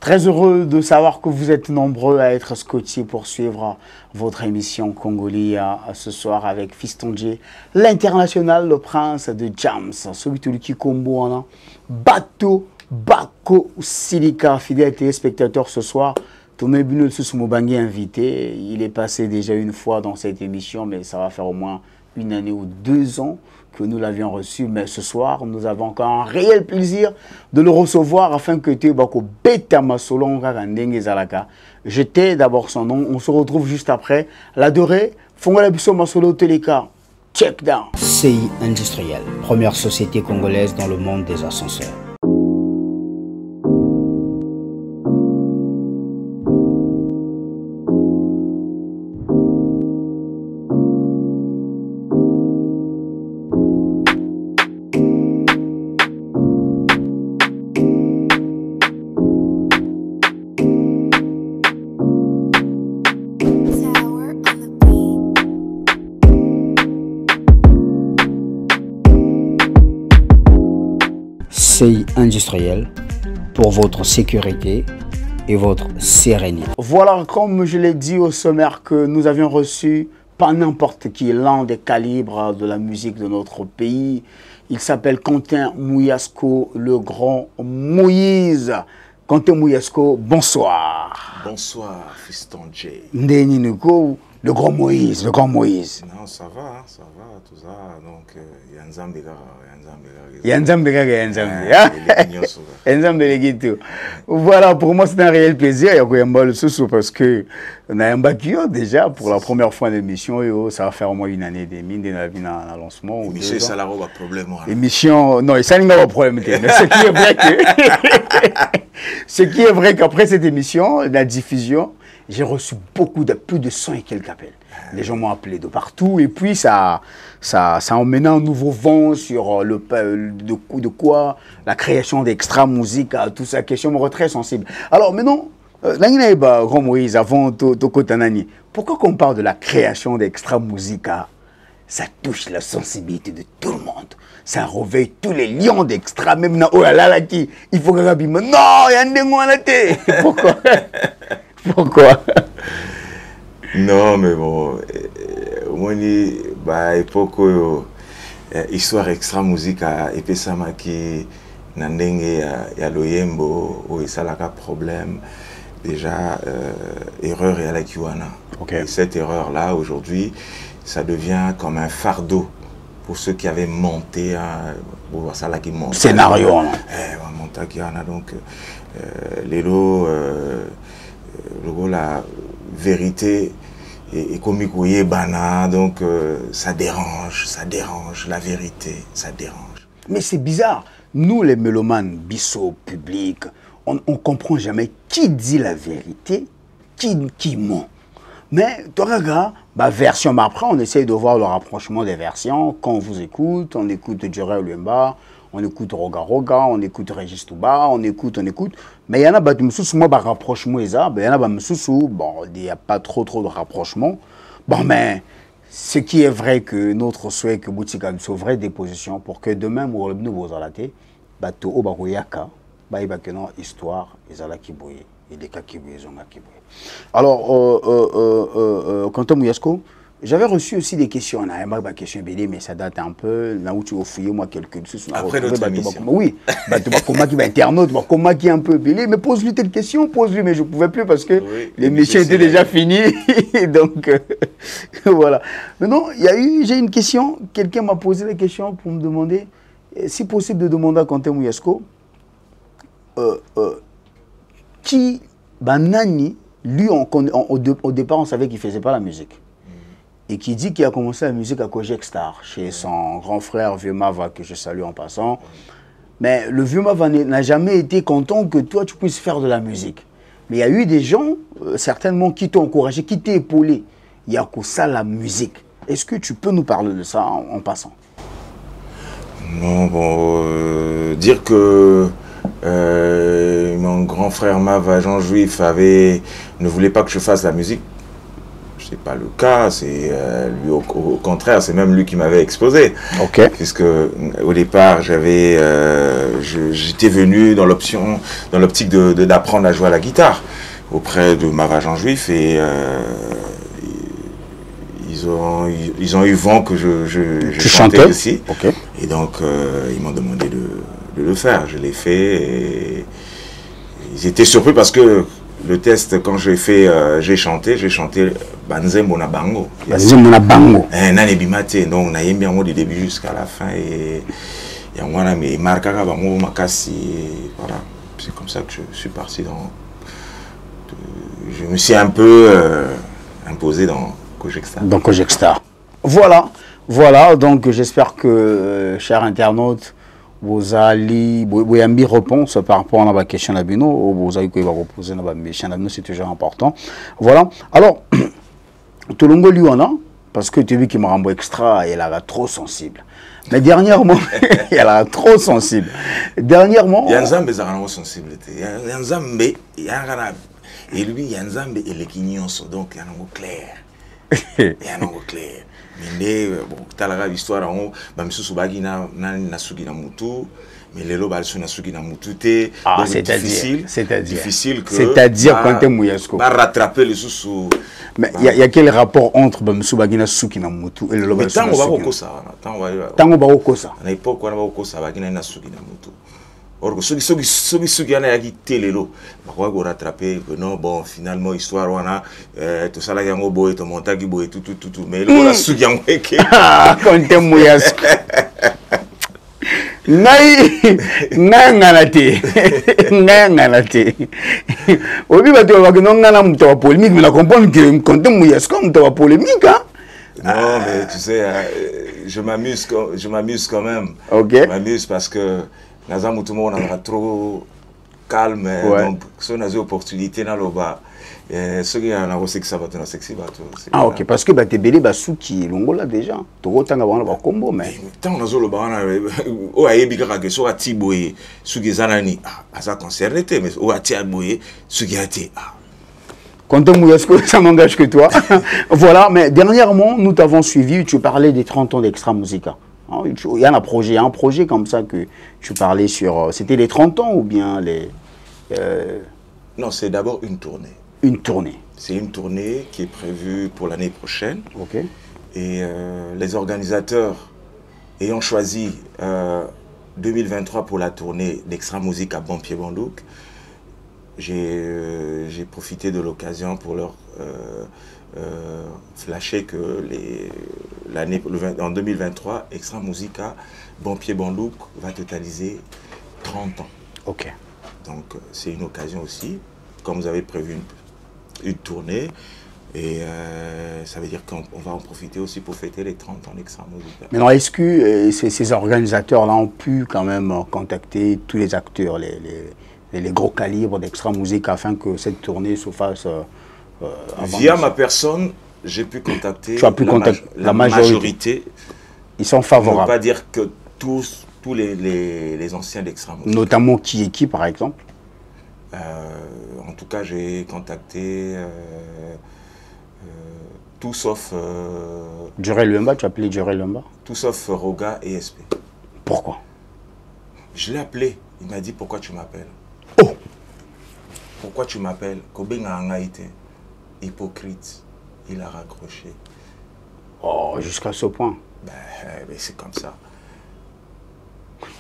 Très heureux de savoir que vous êtes nombreux à être scotchés pour suivre votre émission Congolia ce soir avec Fiston J, l'international, le prince de Jams, celui qui combo Bato Bako Silika, fidèle téléspectateur ce soir. Thomas Bunel Mobangi invité, il est passé déjà une fois dans cette émission, mais ça va faire au moins une année ou 2 ans que nous l'avions reçu, mais ce soir, nous avons encore un réel plaisir de le recevoir afin que tu bako beta masolon ndenge zalaka. J'étais d'abord son nom, on se retrouve juste après. La durée, Fongola Bisso Masolo Teleka. Check down. CI Industriel, première société congolaise dans le monde des ascenseurs. CI Industriel pour votre sécurité et votre sérénité. Voilà, comme je l'ai dit au sommaire, que nous avions reçu pas n'importe qui, l'un des calibres de la musique de notre pays. Il s'appelle Quentin Mouyasko, le grand Moïse. Quentin Mouyasko, bonsoir. Bonsoir, Fiston J. Ndeni Nuko, le grand Moïse, le grand Moïse. Non, ça va, tout ça. Donc, Yanzambega. Voilà, pour moi c'est un réel plaisir. Parce que on a un backio déjà pour la première fois d'émission. Ça va faire au moins une année des mines de lancement. Émission, ça n'a pas de problème. Émission, non, ça n'a pas de problème. Mais ce qui est vrai que, ce qui est vrai qu'après cette émission, la diffusion, j'ai reçu plus de 100 et quelques appels. Les gens m'ont appelé de partout et puis ça a emmené un nouveau vent sur de quoi la création d'extra musique, tout ça, question me rend très sensible. Alors maintenant, Grand Moïse, avant Tokotanani, pourquoi qu'on parle de la création d'extra musique, ça touche la sensibilité de tout le monde. Ça réveille tous les lions d'extra, même na Oyalalaki. Il faut que Rabim, non, il y a Pourquoi? Pourquoi? Non, mais bon, moi, à l'époque, histoire extra musique à Epesama qui Nandenge à Loyembo, où il y a un problème. Déjà, erreur et à la Kiwana. Okay. Et cette erreur-là, aujourd'hui, ça devient comme un fardeau pour ceux qui avaient monté un scénario. Donc, la vérité et comme bana, donc ça dérange, la vérité, ça dérange. Mais c'est bizarre, nous les mélomanes, bisso public, on ne comprend jamais qui dit la vérité, qui ment. Mais toi, version, mais après on essaye de voir le rapprochement des versions. Quand on vous écoute, on écoute Djurel Luemba, on écoute Roga Roga, on écoute Régis Touba, on écoute. Mais il y en a des rapprochement, il y en a bon, il n'y a pas trop de rapprochement. Bon, mais ce qui est vrai que notre souhait que Boutika nous sauverait des positions pour que demain, nous nous allons bateau au baroyaka, histoire, ils allaient qui bouillent, et des cas qui bouillent, ils ont qui bouillent. Alors, Quentin Mouyasko, j'avais reçu aussi des questions. On a une question BD, mais ça date un peu. Là où tu as fouillé, moi, quelques choses. Après notre émission. Oui, comment qui va internaute, comment qui est un peu BD. Mais pose-lui telle question, pose-lui. Mais je ne pouvais plus parce que oui, l'émission était déjà finie. Donc, voilà. Maintenant, j'ai une question. Quelqu'un m'a posé la question pour me demander, si possible, de demander à Quentin Mouyasko, qui, Banani, lui, au départ, on savait qu'il ne faisait pas la musique. Et qui dit qu'il a commencé la musique à Kojek Star, chez son grand frère Vieux Mava, que je salue en passant. Mais le Vieux Mava n'a jamais été content que toi, tu puisses faire de la musique. Mais il y a eu des gens, certainement, qui t'ont encouragé, qui t'ont épaulé. Il y a que ça, la musique. Est-ce que tu peux nous parler de ça en passant? Non, bon, dire que mon grand frère Mava, Jean Juif, ne voulait pas que je fasse la musique, c'est pas le cas. C'est lui au contraire, c'est même lui qui m'avait exposé. Ok. Puisque au départ, j'étais venu dans l'optique d'apprendre à jouer à la guitare auprès de Mava Jean Juif et ils ont eu vent que je chantais aussi. Okay. Et donc ils m'ont demandé de le faire. Je l'ai fait et ils étaient surpris parce que le test, quand j'ai chanté Banzembo na Bango. Banzembo na Bango. Nane bimate, donc na yembi yango du début jusqu'à la fin et yango na me markaka bango makasi. Voilà, c'est comme ça que je suis parti je me suis un peu imposé dans Kojexta. Dans Kojexta. Voilà, donc j'espère que, chers internautes, vous allez une réponse par rapport à la question de Bino, ou vous allez reposer la question de Bino, c'est toujours important. Voilà, alors, tout le monde lui en a, parce que tu as vu qu'il m'a rendu extra, et elle a trop sensible. Mais dernièrement, elle a trop sensible. Dernièrement... Il y a un zambe qui a sensibilité. Il y a un zambe, et lui, il y a un zambe et l'équignonce, donc il y a un mot clair. Il y a un mot clair. Mais bon, tu as l'histoire, même si tu as sugi na mutu, mais les lots sont sugi na mutu. Ah, c'est-à-dire quand tu es rattraper les sous. Mais il y a quel rapport entre Bamsubagina Suki na mutu et le loba Suki? Tango bakokosa. À l'époque, on a bakokosa bagina na sugi na mutu. Or que ceux qui en a quitté les lots, on va rattraper que non, bon, finalement, histoire, on a tout ça là, il y a un beau et tout montage, beau et tout, mais le voilà, ceux qui ont été. Ah, quand t'es mouillage. Nanganate. Obi ba to ba que non ngana muto polémique, mais la comprendre que quand t'es mouillage comme tu polémique, hein. Non, mais tu sais, je m'amuse quand même. Ok. Je m'amuse parce que Nazam tout le monde est trop calme, ouais. Donc si on a des opportunités dans le bas, ceux qui ont un sexy bateau, sexy bateau. Ah ok, parce que tu es belé basuki longola déjà. Tu as un combo mais. Tant on a le bas, on a ébiqué que soit Tiboé, ceux qui zanani, à ça concerné, mais on a Tiboé, ceux qui a été. Quand on mouille, ça n'engage que toi. Voilà, mais dernièrement, nous t'avons suivi, tu parlais des 30 ans d'Extra Musica. Il y a un projet comme ça que tu parlais sur... C'était les 30 ans ou bien les... Non, c'est d'abord une tournée. Une tournée. C'est une tournée qui est prévue pour l'année prochaine. Ok. Et les organisateurs ayant choisi 2023 pour la tournée d'Extra Musique à Bampied-Bandouk, j'ai profité de l'occasion pour leur... flasher que en 2023, Extra Musica Bampied-Bandouk va totaliser 30 ans. Ok. Donc c'est une occasion aussi, comme vous avez prévu une tournée, et ça veut dire qu'on va en profiter aussi pour fêter les 30 ans d'Extra Musica. Maintenant, est-ce que ces organisateurs-là ont pu quand même contacter tous les acteurs, les gros calibres d'Extra Musica afin que cette tournée se fasse via ma personne, j'ai pu contacter, la majorité. Ils sont favorables. On ne peut pas dire que tous les anciens d'Extra Musica. Notamment qui par exemple en tout cas, j'ai contacté tout sauf... Djurel Lumba, tu as appelé Djurel Lumba? Tout sauf Roga et SP. Pourquoi? Je l'ai appelé. Il m'a dit, pourquoi tu m'appelles? Oh! Pourquoi tu m'appelles? Kobenga Angaïte. Hypocrite, il a raccroché. Oh, jusqu'à ce point. Ben c'est comme ça.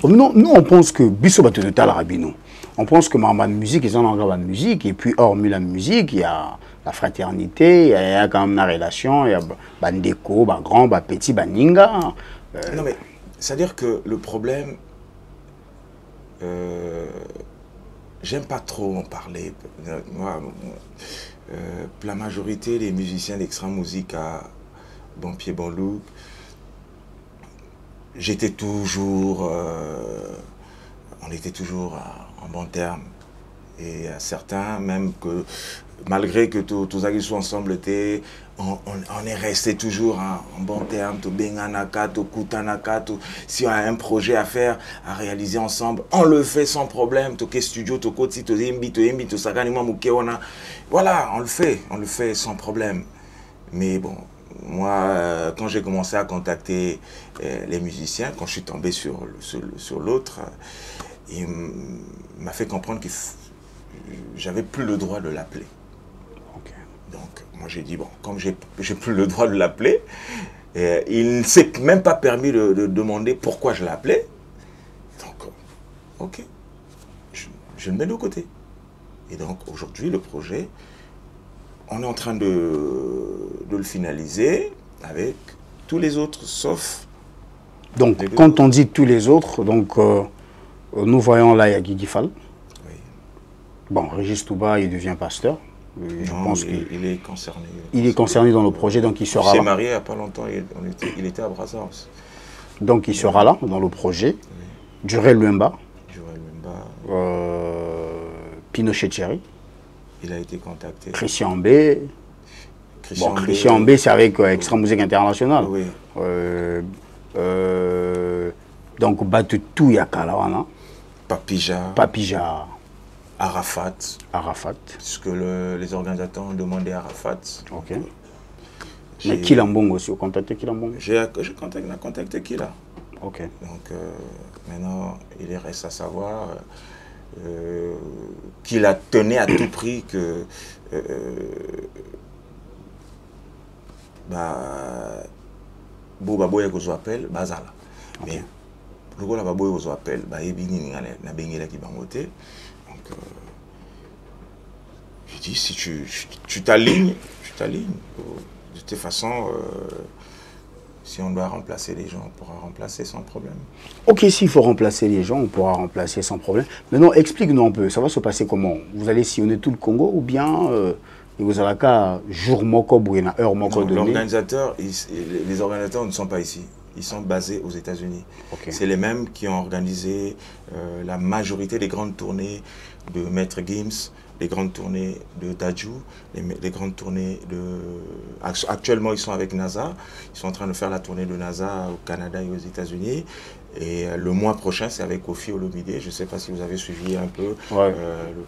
Nous, on pense que Bisso Batouneta Larabino. On pense que ma musique, ils ont encore la musique, et puis hormis la musique, il y a la fraternité, il y a quand même la relation, il y a Bandeko, grand, petit, Baninga. Non mais, c'est-à-dire que le problème, j'aime pas trop en parler. Moi, la majorité des musiciens d'Extra Musica Bampied-Bandouk, j'étais toujours, on était toujours en bon terme. Et certains, même que malgré que tous amis soient ensemble, on est resté toujours en bon terme. Si on a un projet à faire, à réaliser ensemble, on le fait sans problème. Voilà, on le fait sans problème. Mais bon, moi, quand j'ai commencé à contacter les musiciens, quand je suis tombé sur l'autre, il m'a fait comprendre que j'avais plus le droit de l'appeler. Ok. Donc, moi j'ai dit, bon, comme j'ai plus le droit de l'appeler, il ne s'est même pas permis de demander pourquoi je l'appelais. Donc, ok, je le mets de côté. Et donc, aujourd'hui, le projet, on est en train de le finaliser avec tous les autres, sauf... Donc, quand on dit tous les autres, donc, nous voyons là, il y a Guigui Fall. Oui. Bon, Régis Touba, il devient pasteur. Je pense il est concerné. Il est concerné dans le projet, donc il sera là. Il s'est marié il n'y a pas longtemps, il était à Brazzaville. Donc il sera là, dans le projet. Oui. Durel Luemba. Pinochet Thierry. Il a été contacté. Christian B. Christian B, c'est avec Extra Musique Internationale. Oui. Donc Batutu Yakalawana. Papija. Arafat. Puisque les organisateurs ont demandé Arafat. Ok. Mais Kilambong aussi, vous contactez Kilambong? J'ai contacté Kila. Ok. Donc maintenant, il reste à savoir qu'il a tenu à tout prix que Boba Boya vous appelle Bazala. Mais le Boba Boya vous appelle Ebini na Bengela qui bangote. Donc je dis si tu t'alignes, de toute façon. Si on doit remplacer les gens, on pourra remplacer sans problème. Ok, s'il faut remplacer les gens, on pourra remplacer sans problème. Maintenant, explique-nous un peu, ça va se passer comment? Vous allez sillonner tout le Congo ou bien vous allez qu'à jour moko ou heure moko donné? Les organisateurs ne sont pas ici. Ils sont basés aux États-Unis. Okay. C'est les mêmes qui ont organisé la majorité des grandes tournées de Maître Gims, les grandes tournées de Daju, les grandes tournées de... Actuellement, ils sont avec NASA. Ils sont en train de faire la tournée de NASA au Canada et aux États-Unis. Et le mois prochain, c'est avec Kofi Olomide. Je ne sais pas si vous avez suivi un peu. Ouais.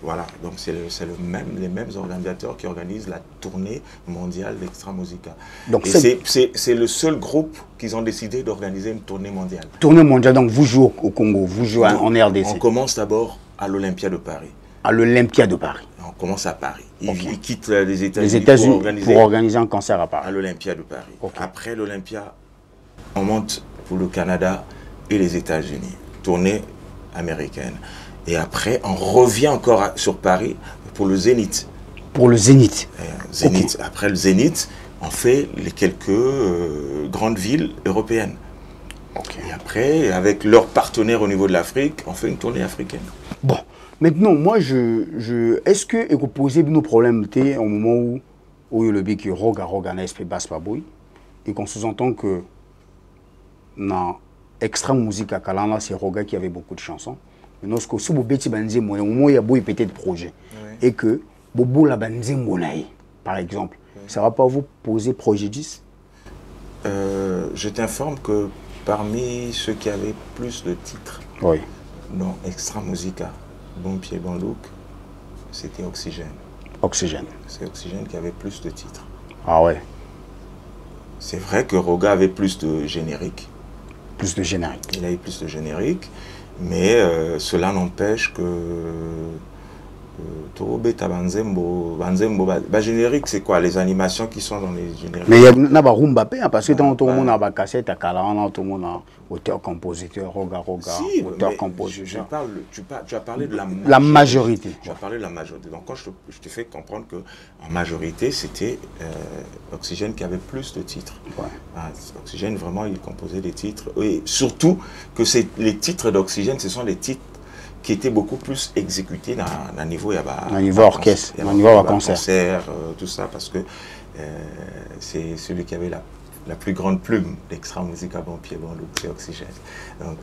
Voilà, donc c'est les mêmes organisateurs qui organisent la tournée mondiale d'Extra Musica. Donc c'est le seul groupe qu'ils ont décidé d'organiser une tournée mondiale. Tournée mondiale, donc vous jouez au Congo, vous jouez en RDC. On commence d'abord à l'Olympia de Paris. À l'Olympia de Paris. On commence à Paris. Okay. Ils quittent les États-Unis pour organiser un concert à Paris. À l'Olympia de Paris. Okay. Après l'Olympia, on monte pour le Canada et les États-Unis. Tournée américaine. Et après, on revient encore sur Paris pour le Zénith. Pour le Zénith. Zénith. Okay. Après le Zénith, on fait les quelques grandes villes européennes. Okay. Et après, avec leurs partenaires au niveau de l'Afrique, on fait une tournée africaine. Bon. Maintenant, moi, est-ce que vous posez nos problèmes au moment où le bic roga na SP basse baboui et qu'on sous-entend que dans Extra Musique à Kalana, c'est Roga qui avait beaucoup de chansons. Mais lorsque si vous bêtez au moment où il y a peut-être projet et que Bobo la banze monaï, par exemple, ça va pas vous poser projet 10? Je t'informe que parmi ceux qui avaient plus de titres dans Extra Musica, Bon Pied, Bon Look, c'était Oxygène. Oxygène. C'est Oxygène qui avait plus de titres. Ah ouais. C'est vrai que Roga avait plus de génériques. Plus de génériques. Il avait plus de génériques, mais cela n'empêche que générique, c'est quoi? Les animations qui sont dans les génériques. Mais il y a pas rumba parce que dans tout le monde a cassette à Kalana, tout le monde a auteur-compositeur, Roga, si, auteur-compositeur. Tu as parlé de la majorité. Tu as parlé de la majorité. Donc quand je te fais comprendre qu'en majorité, c'était Oxygène qui avait plus de titres. Ouais. Oxygène, vraiment, il composait des titres. Et surtout que les titres d'Oxygène, ce sont des titres qui était beaucoup plus exécuté dans un niveau orchestre, un niveau concert, tout ça, parce que c'est celui qui avait la plus grande plume d'Extra Musica Bon Pied, Bon Look, c'est Oxygène. Donc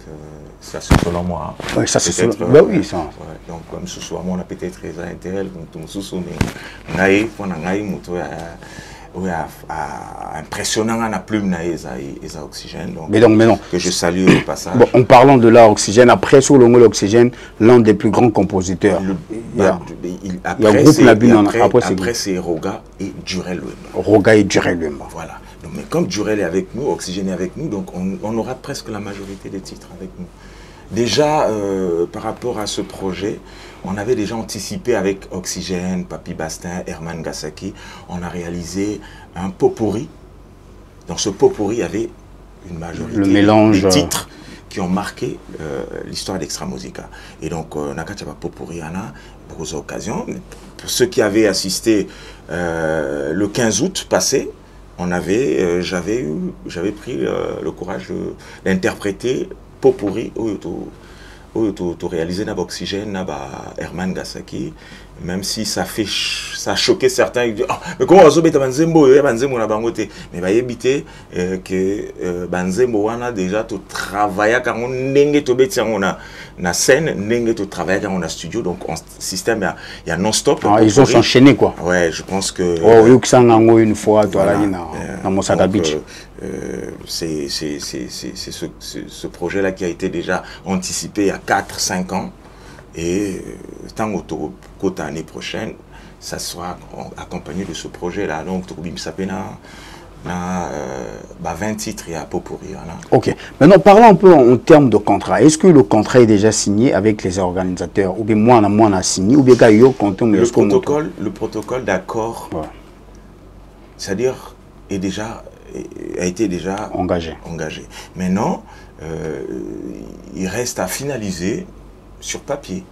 ça c'est selon moi. Oui, ça c'est selon moi. Oui, ça. Donc comme ce soir, on a peut-être raison intérêt, comme tout le monde, oui, impressionnant à la plume na Oxygène. Donc, mais non. Que je salue au passage. Bon, en parlant de la Oxygène, après sur l'Oxygène, l'un des plus grands compositeurs. Après c'est Roga et Durel. Roga et Durel. Voilà. Donc, mais comme Durel est avec nous, Oxygène est avec nous, donc on aura presque la majorité des titres avec nous. Déjà, par rapport à ce projet, on avait déjà anticipé avec Oxygène, Papy Bastin, Herman Gasaki, on a réalisé un pot-pourri. Dans ce pot-pourri, il y avait une majorité des titres qui ont marqué l'histoire d'Extra Musica. Et donc, Nakachaba pot-pourri, on a beaucoup d'occasions. Pour ceux qui avaient assisté le 15 août passé, j'avais pris le courage d'interpréter pot-pourri tout réalisé dans Oxygène, Herman Gasaki, même si ça a choqué certains, ils disent mais comment on a Banzembo na bangote, mais va éviter que Banzembo a déjà tout travaillé quand on n'engue tout bête on a na scène, n'engue tout travaillé quand on a studio, donc en système il y a non-stop. Ils ont s'enchaîné quoi. Ouais, je pense que. Une fois, toi là, dans Mosaka Beach. C'est ce projet-là qui a été déjà anticipé il y a 4-5 ans. Et tant qu'au l'année prochaine, ça sera accompagné de ce projet-là. Donc, ça peut 20 titres à Popuri. Ok. Maintenant, parlons un peu en termes de contrat. Est-ce que le contrat est déjà signé avec les organisateurs? Ou bien moi, on a signé? Ou bien le protocole d'accord, ouais. C'est-à-dire, a été déjà engagé. Maintenant, il reste à finaliser sur papier.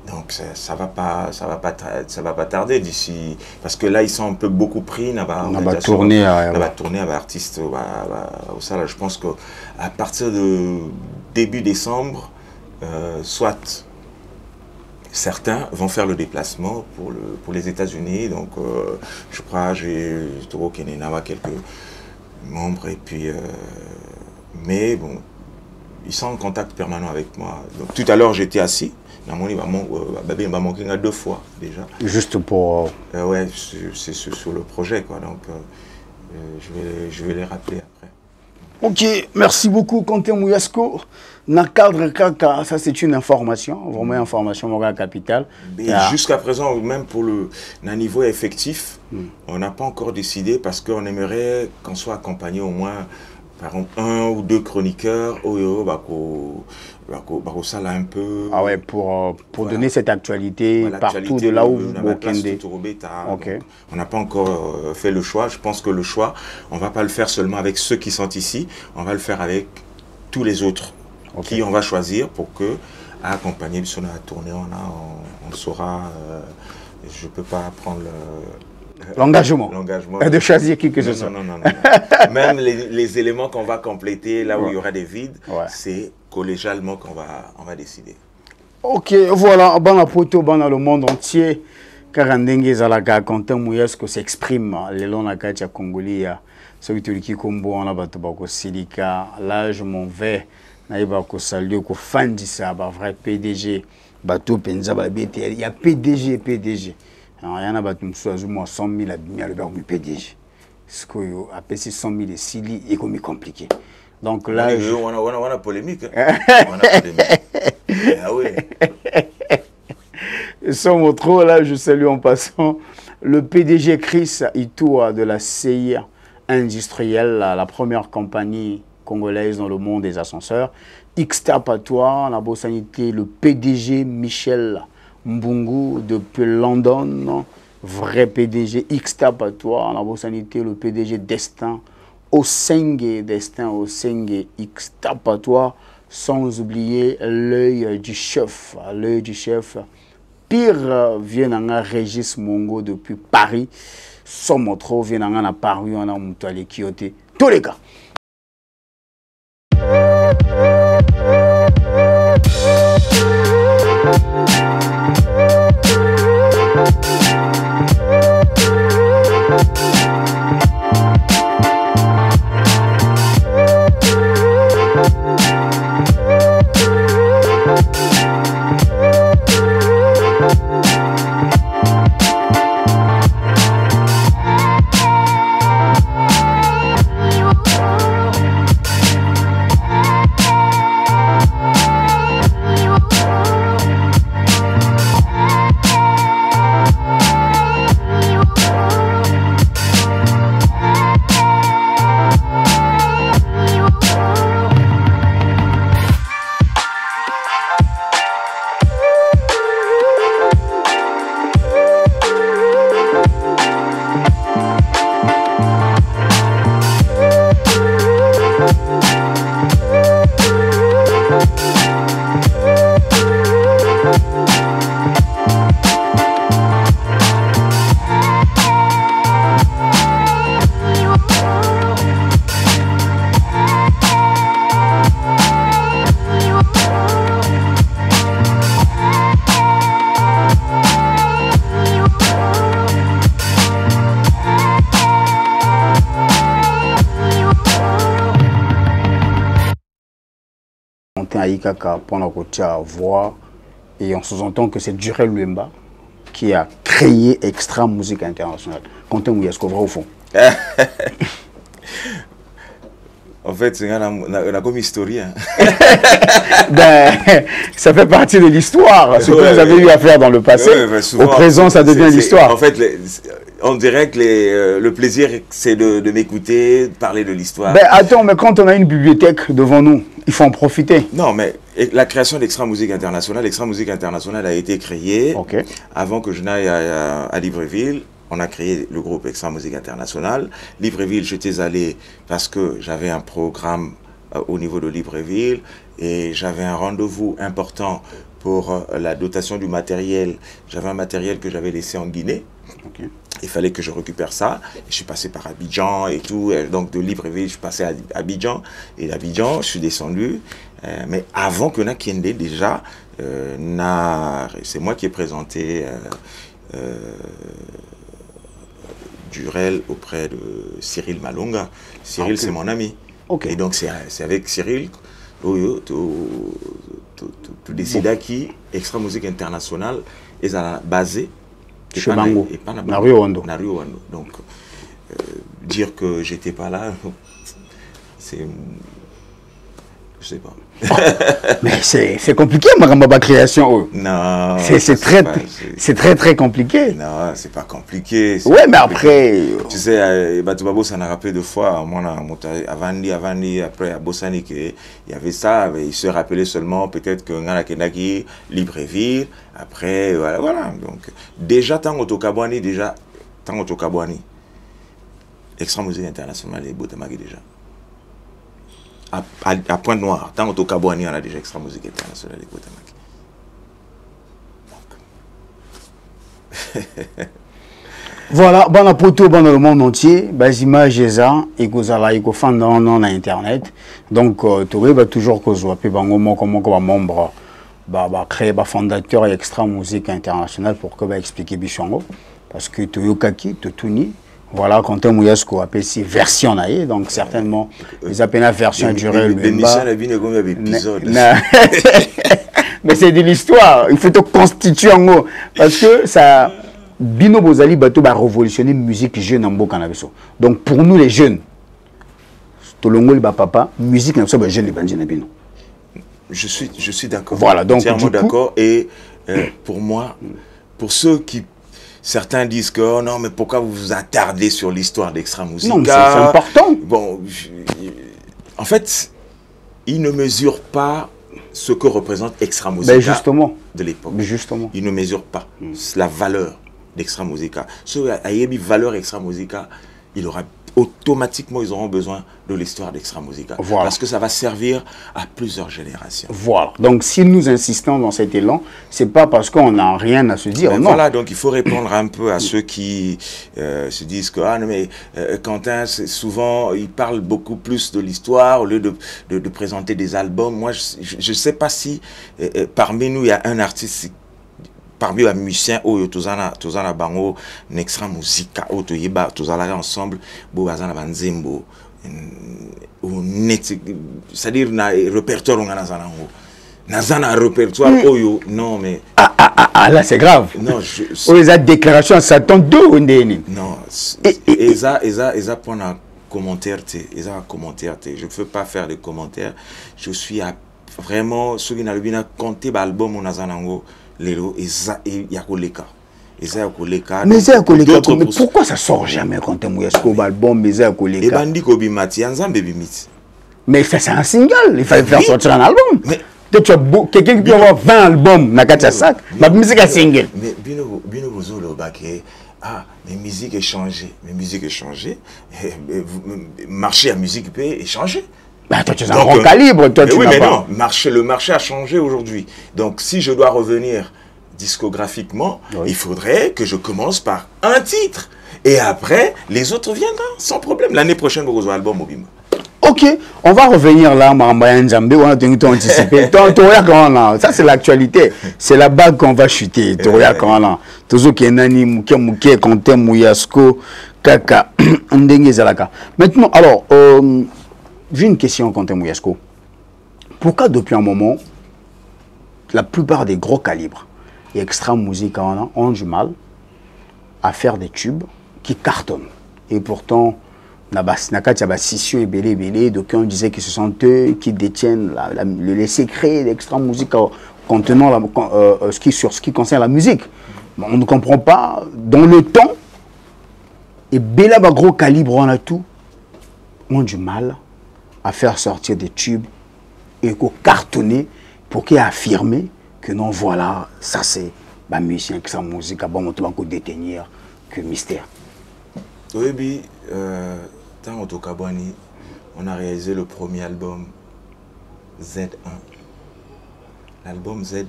Donc ça va pas tarder d'ici, parce que là ils sont un peu beaucoup pris. On va tourner à artistes. Ça, je pense que à partir de début décembre, soit certains vont faire le déplacement pour les États-Unis. Donc je crois j'ai Toro Kenenava quelques membres et puis mais bon, ils sont en contact permanent avec moi. Donc tout à l'heure j'étais assis. Il m'a manqué 2 fois déjà. Juste pour. Ouais, c'est sur le projet quoi. Donc je vais les rappeler après. Ok, merci beaucoup Quentin Mouyasko. Dans cadre Kaka, ça c'est une information, vraiment information morale capitale. Jusqu'à présent, même pour le niveau effectif, on n'a pas encore décidé parce qu'on aimerait qu'on soit accompagné au moins par exemple 1 ou 2 chroniqueurs. Ça là un peu. Ah ouais, pour voilà. Donner cette actualité partout de là où vous okay. On n'a pas encore fait le choix. Je pense que le choix, on ne va pas le faire seulement avec ceux qui sont ici, on va le faire avec tous les autres qui on va choisir pour que, à accompagner sur la tournée, on saura. Je ne peux pas prendre l'engagement de choisir qui que ce soit. Non. Même les éléments qu'on va compléter, là où il y aura des vides, c'est collégialement qu'on va décider. Ok, voilà, dans le monde entier, Karandengue Zalaka, Quentin Mouyasko s'exprime, les longs la Katia Congolia, celui qui combo en abatobako Silika, là je m'en vais, naïbako saluer, ko fan di ça, vrai PDG, bateau Penza, il y a PDG. Il y en a qui ont 100 000 à le PDG. Ce qu'on appelle 100 000 et 6 lits, c'est comme compliqué. Donc là. On a polémique. Ah oui. Sans mot trop, là, je salue en passant le PDG Chris Itoua de la CIA industrielle, la première compagnie congolaise dans le monde des ascenseurs. X-Tap à toi, la beau sanité, le PDG Michel Mbungu depuis London, vrai PDG X-Tap à toi, en la sanité, le PDG Destin Osenge, X-Tap à toi, sans oublier l'œil du chef, Pire vient en Régis Mongo depuis Paris, Somotro vient en Paris, on a Moutouali Kyoté, tous les gars. kaka pendant que tu as voix et on sous-entend que c'est Jurel Luemba qui a créé Extra Musique Internationale. Quentin Mouyasko, vrai au fond? En fait, c'est la comme historien. Ben, ça fait partie de l'histoire. Ce que vous avez eu à faire dans le passé, souvent, au présent, ça devient l'histoire. En fait, on dirait que le plaisir, c'est de m'écouter, de parler de l'histoire. Ben, attends, mais quand on a une bibliothèque devant nous, il faut en profiter. Non, mais la création d'Extra Musique Internationale, Extra Musique Internationale a été créée avant que je n'aille à Libreville. On a créé le groupe Extra Musique Internationale. Libreville, j'étais allé parce que j'avais un programme au niveau de Libreville et j'avais un rendez-vous important pour la dotation du matériel. J'avais un matériel que j'avais laissé en Guinée. Il fallait que je récupère ça. Je suis passé par Abidjan et tout. Donc de Libreville, je suis passé à Abidjan. Et d'Abidjan, je suis descendu. Mais avant que Nakiende, déjà, c'est moi qui ai présenté Jurel auprès de Cyril Malonga. Cyril, c'est mon ami. Et donc, c'est avec Cyril que tu décides qui Extra Musique Internationale est basé chez Bango, Nario Wando. Donc, dire que j'étais pas là, c'est... Je sais pas. Mais c'est compliqué, ma création. Non. C'est très compliqué. Non, c'est pas compliqué. Ouais, mais après. Tu sais, Batubabo, ça m'a rappelé deux fois. Moi, avant, après, à Bossani, il y avait ça. Mais il se rappelait seulement peut-être que Ngana Kenaki, Libreville. Après, voilà. Donc, déjà, Tango Tokabwani, Extra Musique Internationale et Botamaki déjà. À Pointe-Noire, tant au Kabouani, on a déjà Extra Musique Internationale et Botamaki. Voilà, bon poto dans le monde entier, les images et que fan dans internet. Donc tu vas toujours que je appelle comme membre créer fondateur Extra Musique Internationale pour que expliquer Bichongo parce que tu yokaki tu tuni. Voilà, quand on a ce qu'on appelle ici version naïe, donc certainement, ils appellent la version durée le même bas. Mais c'est de l'histoire, il faut te constituer en gros, parce que ça, Bino Bozali Bato va révolutionner la musique jeune en Bokanabiso. Donc pour nous les jeunes, Tolongo le papa, musique n'a pas jeune les bandits na Bino. Je suis d'accord. Voilà, donc entièrement d'accord. Et pour moi, pour ceux qui certains disent que oh non, mais pourquoi vous vous attardez sur l'histoire d'Extra Musica? Non, c'est important. Bon, en fait, ils ne mesurent pas ce que représente Extra Musica de l'époque. Justement. Ils ne mesurent pas la valeur d'Extra Musica. Ceux qui ont valeur Extra Musica, automatiquement, ils auront besoin de l'histoire d'Extra Musica. Voilà. Parce que ça va servir à plusieurs générations. Voilà. Donc, si nous insistons dans cet élan, c'est pas parce qu'on n'a rien à se dire. Ben non. Voilà, donc il faut répondre un peu à ceux qui se disent que ah, non, mais Quentin, souvent, il parle beaucoup plus de l'histoire au lieu de présenter des albums. Moi, je ne sais pas si parmi nous, il y a un artiste parmi les musiciens oyo tozana bango Extra Musica oyo toyeba tozalaka ensemble bo bazana banzembo c'est-à-dire na répertoire on a nazana répertoire oyo non mais là c'est grave non les déclarations ça tombe d'où non eza pour un commentaire je ne veux pas faire de commentaires je suis vraiment ceux qui n'ont pas compté l'album on a zanango Lelo et Yakoleka. Mais pourquoi ça sort jamais quand tu as un album mais Yakoleka? Et Bandi Kobimati, Anzambe Bimiti. Mais ça c'est un single, il fallait faire sortir un album. Mais quelqu'un qui peut avoir 20 albums dans Katia Sac, ma musique est single. Mais Bino Bozolo Baké, ah, mes musiques ont changé, marché à musique peut échanger. Bah, toi, tu es un grand calibre, toi, tu oui, mais pas... non, le marché a changé aujourd'hui. Donc, si je dois revenir discographiquement, il faudrait que je commence par un titre. Et après, les autres viendront, sans problème. L'année prochaine, vous aurez album Mobima. Ok, on va revenir là, Marambayan Zambé, on a tenu tout anticipé. Ça, c'est l'actualité. C'est la bague qu'on va chuter. Toujours qui est nani, mouké, Quentin Mouyasko, Kaka, Ndenge Zalaka. Maintenant, alors, j'ai une question, Quentin Mouyasko. Pourquoi depuis un moment, la plupart des gros calibres et extra musique ont du mal à faire des tubes qui cartonnent. Et pourtant, scission et belé, donc on disait que ce sont eux qui détiennent les secrets d'extra musique contenant sur ce qui concerne la musique. On ne comprend pas, dans le temps, et Bela gros calibre, on a tout, ont du mal à faire sortir des tubes et cartonner pour qu'ils affirment que non, voilà, ça c'est ma musicien qui sa musique, bon, on va détenir que mystère. Oui, tant au Tokabwani, on a réalisé le premier album Z1. L'album Z1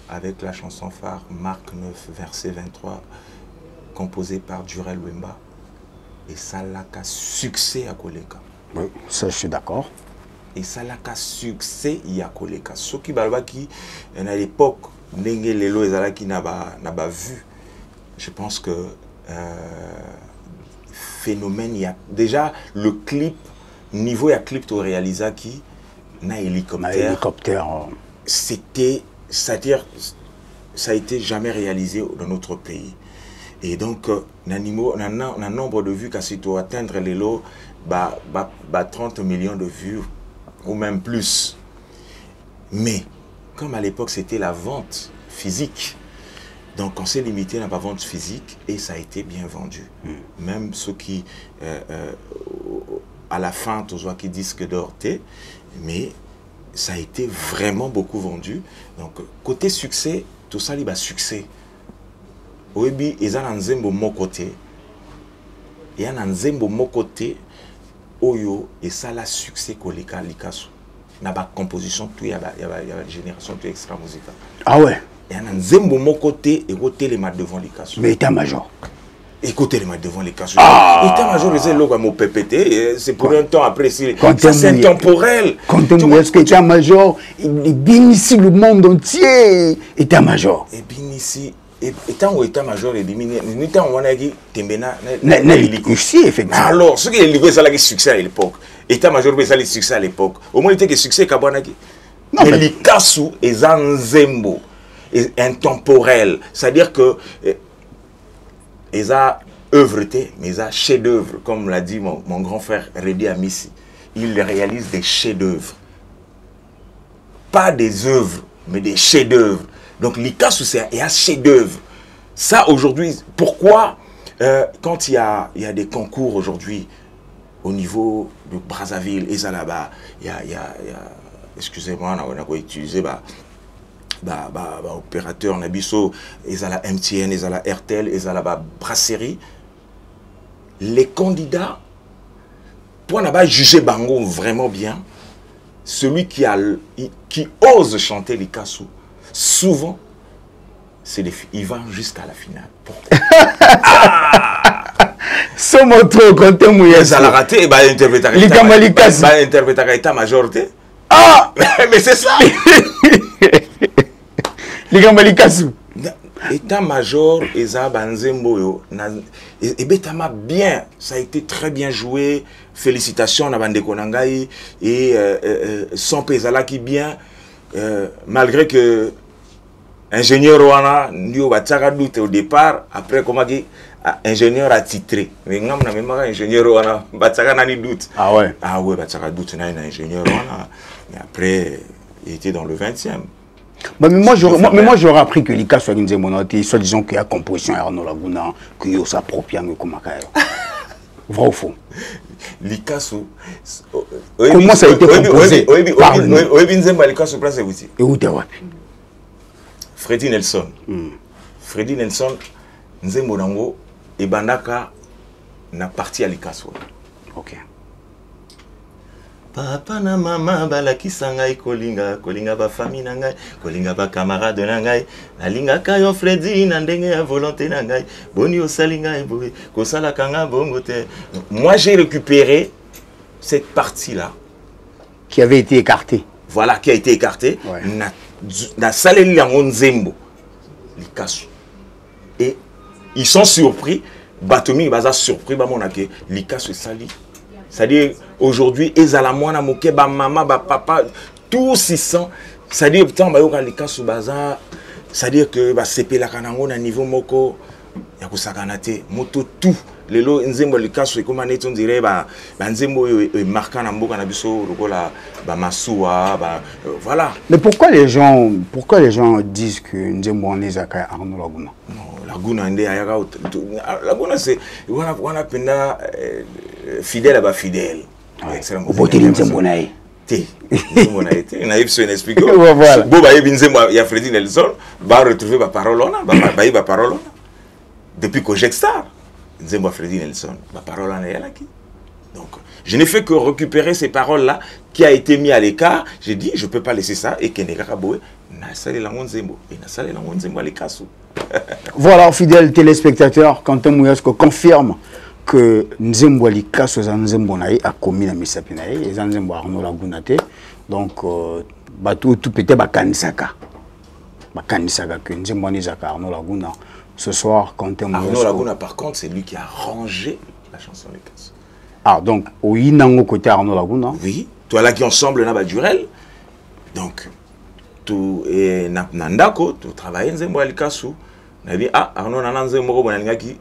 avec la chanson phare Marc 9, verset 23, composé par Durel Wemba. Et ça l'a qu'à succès à Koleka. Oui, ça je suis d'accord. Et ça l'a qu'à succès à Koleka. Ce qui à l'époque, Nenge Lelo et Zalaki n'a pas vu. Je pense que phénomène, il y a déjà le clip, niveau il y a clip to réalisé qui n'a hélicoptère. C'était, c'est-à-dire, ça a été jamais réalisé dans notre pays. Et donc, un nombre de vues qui doit atteindre les lots, 30 millions de vues, ou même plus. Mais, comme à l'époque, c'était la vente physique, donc on s'est limité à la vente physique et ça a été bien vendu. Même ceux qui, à la fin, tous ceux qui disent que d'orté, mais ça a été vraiment beaucoup vendu. Donc, côté succès, tout ça, il y a succès. Oui, ils ont un nzembo mon côté. Il y a un nzembo mon côté. Oyo, et ça, la succès koleka likasu. Il y a une composition, il y a une génération extra musicale. Ah ouais? Il y a un nzembo mon côté et côté les maths devant likasu. Mais état-major. Écoutez les maths devant likasu. État-major, c'est le logo PPT. C'est pour un temps après. C'est intemporel. Est-ce que état-major, il bénit le monde entier? État-major. Et bien ici. Étant au état-major, nous avons ici, effectivement. Alors, ce qui est le succès à l'époque, état-major, c'est le succès à l'époque. Au moins, il était que succès à mais les cassous est un zembo, intemporel. C'est-à-dire que ils ont œuvreté, mais ils ont chef-d'œuvre, comme l'a dit mon grand frère Redi Amissi. Il réalise des chefs-d'œuvre. Pas des œuvres, mais des chefs-d'œuvre. Donc, l'ICASU, c'est un chef-d'œuvre. Ça, aujourd'hui, pourquoi, quand il y a des concours aujourd'hui, au niveau de Brazzaville, et ça là-bas, il y a excusez-moi, on a utilisé, opérateur, Nabiso, et ça la MTN, et ça la RTL, et ça la brasserie, les candidats, pour ne pas juger Bango vraiment bien, celui qui ose chanter l'ICASU, souvent, il va jusqu'à la finale. Pourquoi? Sans montrer au compte mouillé. Ça l'a raté, et interpréter état-major. Ah! Mais c'est ça! État-major, et ça, et bien, ça a été très bien joué. Félicitations à Bande Konangai et son Pesala qui bien, malgré que ingénieur Wana, nous avons doute au départ, après, comment dire, ingénieur attitré. Mais nous avons même ingénieur Wana, nous doute. Ah ouais? Ah ouais, doute, nous avons ingénieur Wana. Mais après, il était dans le 20e. Mais moi, j'aurais appris que l'ICA soit une zémonote, soit disons qu'il y a composition Arnaud Laguna, qu'il y a sa propre comme vrai ou faux? L'ICASO. Comment ça a été composé? Et où t'es? Freddy Nelson. Freddy Nelson, Nzembo et Bandaka n'a parti à l'ICASO. Ok. Papa na mama balakisa ngai kolinga ba famille na ngai kolinga ba camarade na ngai nalinga kayo Freddy na ndenge ya volonté na ngai boni osali ngai boye kosala kanga bongo te. Moi j'ai récupéré cette partie là qui avait été écartée. Voilà, qui a été écartée. Ouais. Na saleli yango Nzembo l'ICASO. Et ils sont surpris, Batomi baza surpris ba monake l'ICASO sali. C'est-à-dire, aujourd'hui, Ezala Mwana Moke, ba maman, ba papa, tous ils sont c'est-à-dire tant bayoka likasu baza, c'est-à-dire que ba sepela kanango na niveau moko ya kusakana te moto tout lelo nzembo likasu ekoma neti on dirait ba nzembo marquant na mboka na biso lokola ba masuwa ba voilà. Mais pourquoi les gens disent que nzembo on ezaka Arnaud Laguna? Non, Laguna ndé ayaka Laguna c'est on a penda fidèle à ba fidèle. Au côté nzembo nae. On a été, on a eu ce expliqué. Bon, bah, il y a Freddy Nelson, va retrouver ma parole là, parole depuis Kojek Star, Nzembo Freddy Nelson, ma parole là, donc, je n'ai fait que récupérer ces paroles là qui a été mis à l'écart. J'ai dit, je peux pas laisser ça et Kenega Kaboué n'a salé la Nzembo et n'a salé la Nzembo à l'écassou. Voilà, fidèles téléspectateurs, Quentin Mouyasko confirme que Nzembo Likaso Nzembo nae a commis la misapinae et Nzembo Arnaud Laguna te. Donc bateau tout peut-être bakanisaka que Nzembo Nizaka Arnaud Laguna. Ce soir Quentin Mouyasko. Arnaud Laguna par contre c'est lui qui a arrangé la chanson Likaso. Ah donc au inango côté Arnaud Laguna. Oui, toi là qui ensemble na Badurel. Donc tout et Nandako tout travailler Nzembo Likaso. Na dit ah Arnaud nana Nzembo bonalingaki.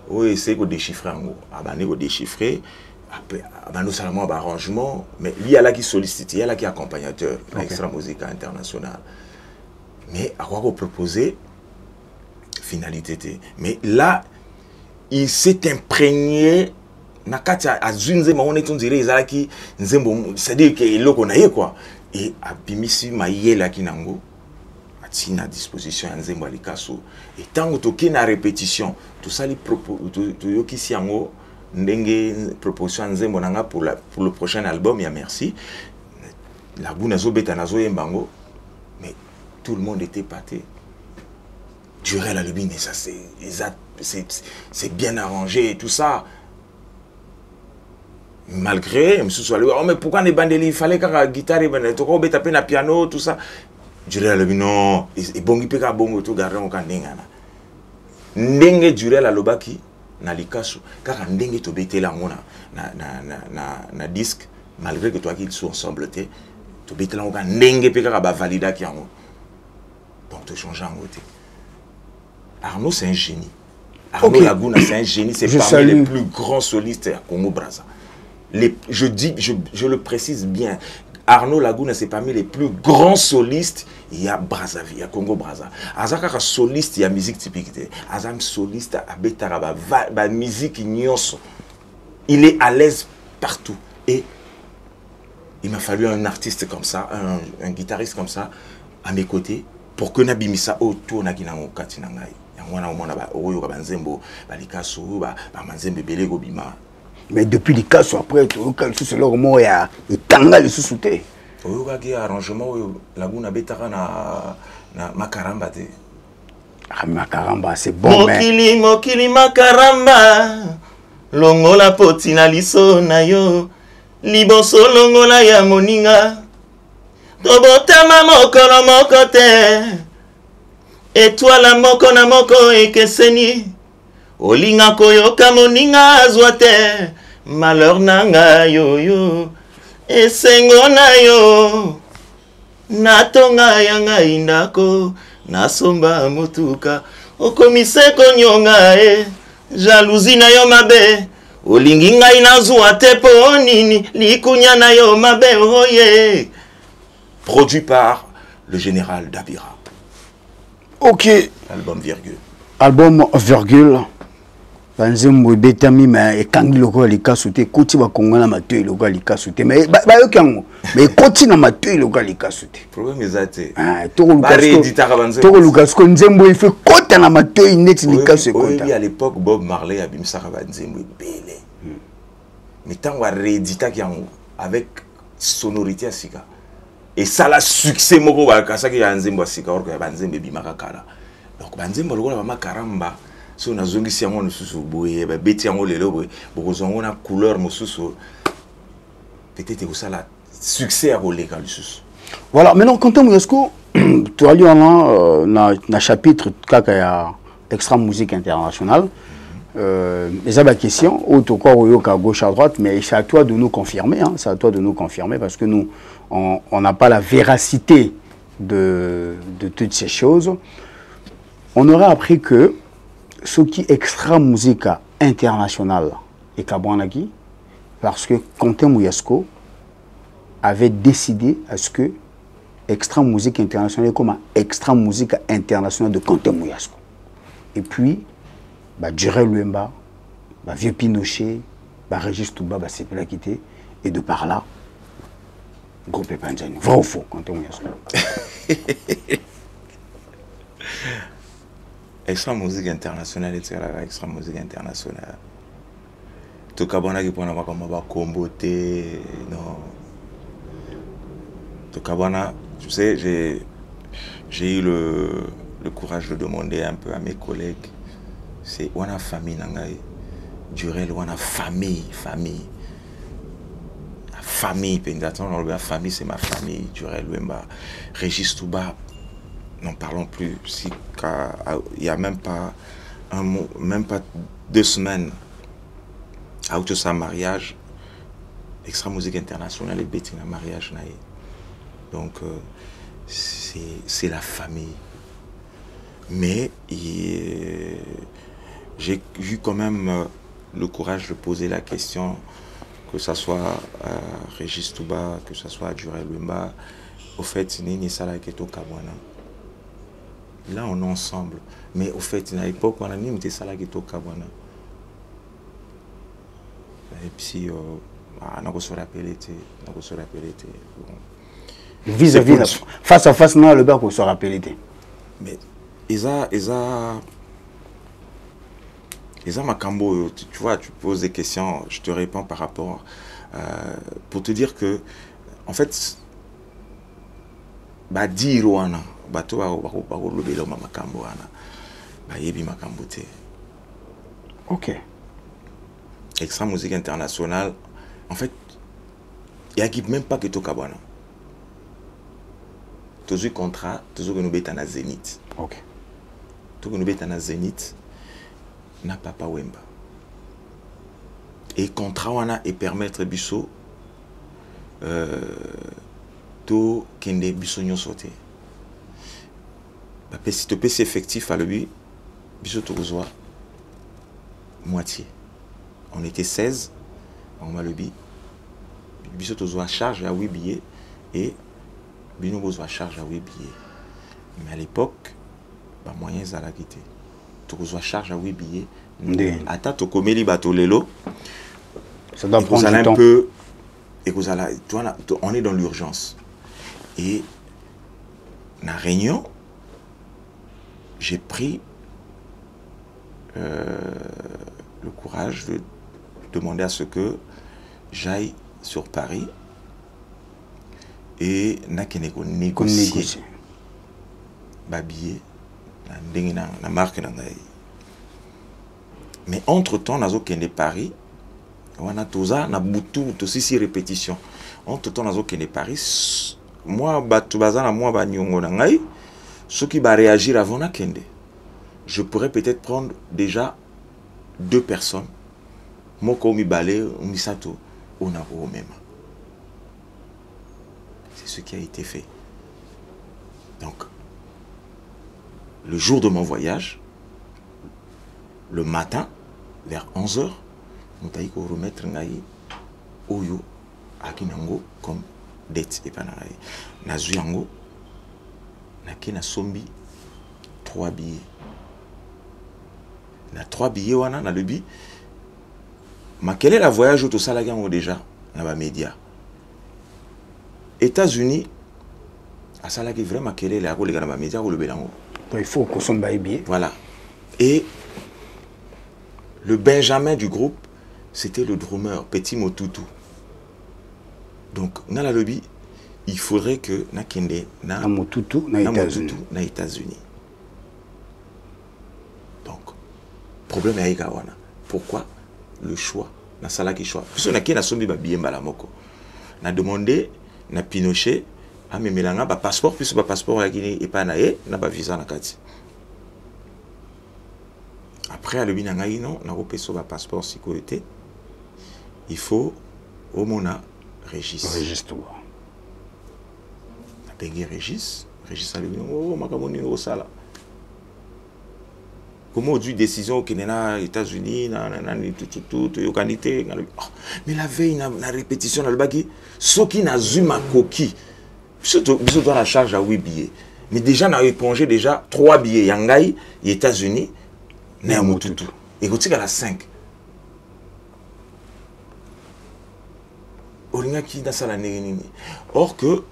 Oui, c'est qu'on déchiffrer en gros. On déchiffrer. Après, nous seulement arrangement. Mais lui, il y a là qui sollicite, il y a là qui est accompagnateur, l'extra musique internationale. Mais à quoi qu'on proposait finalité. Mais là, il s'est imprégné. Nakati a Zunzema, on est on dirait il y a qui c'est-à-dire que est qu'on a quoi. Et à Bimisi Maïela qui nango. À disposition à Nzembo Likaso et tant que tu as répétition tout ça les propos tu qui si ango ndenge proposition à Nzembo nanga pour le prochain album ya merci Laguna zo beta nazo yembango mais tout le monde était pâté Durel à l'ubine ça c'est bien arrangé et tout ça malgré monsieur soit oh mais pourquoi les bandeli il fallait qu'à guitare ben to ko beta pena piano tout ça Durel alobi non et bongi peka bongo to garder on kandenga ndenge Durel alobaki na Likaso car ndenge to betela ngona na disque malgré que toi qu'ils sont ensemble to betela on ndenge peka ba valida ki yango donc to changer en côté Arnaud c'est un génie Arnaud Laguna c'est un génie c'est parmi les plus grands solistes à Congo Brazza je le précise bien Arnaud Laguna c'est parmi les plus grands solistes il y a Brazzaville, il y a Congo Brazza. Azaka soliste il y a musique typique. Azam soliste à Betaraba ba musique nyonso. Il est à l'aise partout et il m'a fallu un artiste comme ça, un guitariste comme ça à mes côtés pour que nabimisa autour na kinango katina ngai. Yangwana omona ba oyo ka banzembo ba Likaso ba manzembe belego bima. Mais depuis Likaso après tout c'est le mot ya itanga le sous-souté. Oyoka ki arrangement Laguna betaka na makaramba te. Ah makaramba c'est bon mais mokili makaramba longola poti na liso na yo liboso longola ya moninga tobotama mokolo moko te étoile moko na moko ekeseni olinga koyoka moninga azwa te malheur nanga yo esengo na yo natonga yanga indako nasomba mutuka okomise konyonga jalousie na yo mabe olingi ngai nazwa te po nini likunya na yo mabe oye produit par le général Dabira. OK album virgule Banzembo betami mais ekangi lokola Likaso te koti ba kongana matoi lokola Likaso te mais ba yokango mais koti na matoi lokola Likaso te problème ezate ah to Likaso Nzembo il fait kota na matoi net Likaso kota oui à l'époque Bob Marley a bimsaka Banzembo belé mais tant wa réédita ki yango avec sonorité asika et ça la succès moko ba kasaki ya Nzembo asika or que Banzembo bimaka kala donc Banzembo lokola ba makaramba si on a zongi si on sous boye ba beti yango lelo boye bokozongo na couleur mosusu peut-être que ça la succès à roleka lusus. Voilà maintenant Quentin Mouyasko tu as lu na chapitre kaka ya extra musique internationale les a question auto quoi à gauche à droite mais c'est à toi de nous confirmer hein, c'est à toi de nous confirmer parce que nous on n'a pas la véracité de toutes ces choses, on aurait appris que ce qui extra musique internationale et Kabwanaki, parce que Quentin Mouyasko avait décidé à ce que extra musique internationale comme extra musique internationale de Quentin Mouyasko. Et puis, Djurel Luemba, Vieux Pinochet, Régis Touba, c'est plus quitté, et de par là, groupe Panjani. Vrai ou faux, Quentin Mouyasko? Extra musique internationale et extra musique internationale. Tout Kabana qui prend comme combo non. Tout Kabana, tu sais, j'ai eu le courage de demander un peu à mes collègues. C'est Wana famille Nangaï. Djurel Wana famille. La famille, la famille c'est ma famille. Djurel Luemba. Régis Touba. N'en parlons plus. Il n'y a même pas 2 semaines, à de sa mariage, extra musique internationale et betting un mariage. Donc, c'est la famille. Mais j'ai eu quand même le courage de poser la question, que ce soit Régis Touba, que ce soit Djurel Luemba. Au fait, Nini Salaketo Kabwana. Là, on est ensemble. Mais au fait, à l'époque, on a mis des salades qui étaient Kabwana. Et puis, on a se rappelé. Vis-à-vis, face à face, non, le bac, on se rappelle. Mais, Isa Makambo, tu vois, tu poses des questions, je te réponds par rapport. Pour te dire que, en fait, dire wana bato ba lobelo makambo wana ba yebi makambo te. OK. Extra musique internationale, en fait, il y a même pas que Tokabwana. Toujours contrat, toujours que nous bêta na Zénith. OK. Tout que nous bêta na Zénith n'a pas Wemba. Et contrat wana et permettre biso to kende bisogno sauté. Si tu PC effectif à lui, biso to besoin moitié. On était 16, on m'a le bi. Biso to besoin charge à 8 billets et bino besoin charge à 8 billets. Mais à l'époque, pas moyen à la quitter. Tu besoin charge à 8 billets. Ata to komeli bato lelo. Ça doit prendre du temps. Un peu et vous allez, on est dans l'urgence. Et dans la réunion, j'ai pris le courage de demander à ce que j'aille sur Paris et négocier billet la marque. Mais entre-temps, nous avons Paris. On a tout ça, on a beaucoup six répétitions. Entre-temps, nous avons Paris. Moi, ceux qui vont réagir avant na kende, je pourrais peut-être prendre déjà 2 personnes. Moko mi balé, mi sato, on a au même. C'est ce qui a été fait. Donc, le jour de mon voyage, le matin, vers 11h, nous avons remettre ngai oyo akinango comme dette et panaï. Nazuyango, na sombi 3 billets. Na 3 billets wana na le bi. Ma quel est la voyage au Salagango déjà dans les médias. États-Unis, à Salagi vraiment quel est la rôle dans les médias ou le Bélango. Il faut qu'on soit billets. Voilà. Et le Benjamin du groupe, c'était le drummer, Petit Motutu. Donc, dans la lobby, il faudrait que Nakende na Motutu na États-Unis. Donc, problème est Gawana. Pourquoi le choix? Na Salaki choix. Parce que Nakende a sombi ba billet balamoko. Na demandé na Pinochet à me melanga ba passeport puisque ba passeport ya Guinée et pas naé na ba visa na kati. Après, à le binangaï, non, on a repéré sur le passeport sécurité. Il faut au Mona Régis. Régis, toi. On a payé Régis. Régis alobi oh makambo nini osala. Comment on dit décision qui est aux États-Unis, tout, qualité. Mais la veille, la répétition, dans le bagui, ce qui n'a zuma coquille, je dois la charge à 8 billets. Mais déjà, on a épongé déjà 3 billets. Yangai, les États-Unis, Néamotutu. Et quand il y a la 5. Or que,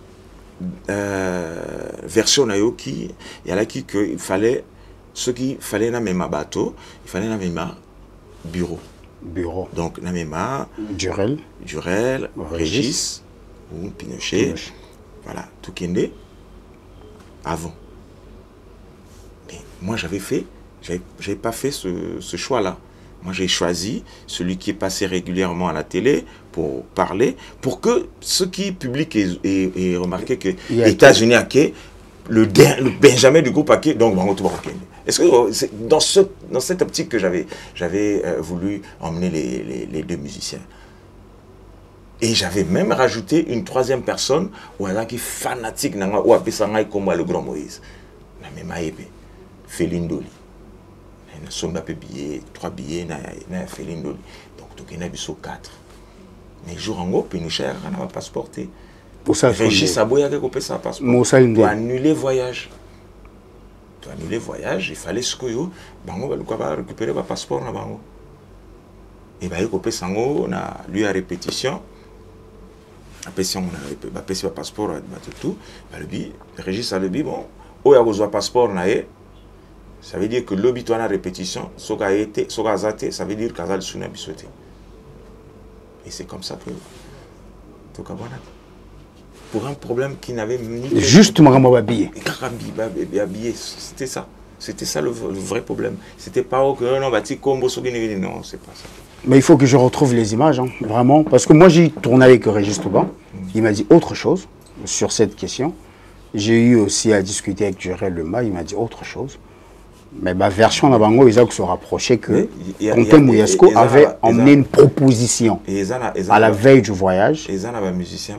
version Nayoki, il y a là qui qu'il fallait. Ce qu'il fallait dans même bateau, il fallait dans même bureau. Bureau. Donc dans même Durel, Régis ou Pinochet. Voilà, tout qui est né avant. Mais moi j'avais pas fait ce choix-là. Moi j'ai choisi celui qui est passé régulièrement à la télé pour parler, pour que ceux qui publient et remarqué que les États-Unis a le Benjamin du groupe Ake, donc est-ce que c'est dans cette optique que j'avais voulu emmener les deux musiciens? Et j'avais même rajouté une troisième personne ou un qui est fanatique ou appelé ça comme le grand Moïse. La même épée, Féline Doli. Il y a son billet, 3 billets, il y a Féline Doli. Donc il y a 4. Mais jour en haut, Pinochet n'a pas passeporté. Régis Aboya qui a coupé sa passeport. Pour annuler voyage. Pour annuler voyage, il fallait ce que Bango va récupérer le passeport na Bango. Et bah il a coupé sango, on a lu à répétition. Après si on a passé le passeport, tout. Le Régis a le dit bon, où il y a besoin passeport naé. Ça veut dire que l'obitude à répétition, ce qui a été, ce qui a zaté, ça veut dire qu'il y a le souna bisoté. Et c'est comme ça que tout le monde pour un problème qui n'avait ni... Juste Marambo habillé. C'était ça. C'était ça le vrai problème. C'était pas que non, non, c'est pas ça. Mais il faut que je retrouve les images, hein, vraiment. Parce que moi, j'ai tourné avec Régis Touban. Il m'a dit autre chose sur cette question. J'ai eu aussi à discuter avec Jurel Lema. Il m'a dit autre chose. Mais ma version d'Abango, ils ont se rapproché que Conté Mouyasco avait emmené une proposition à la veille du voyage. Et ça, les musiciens,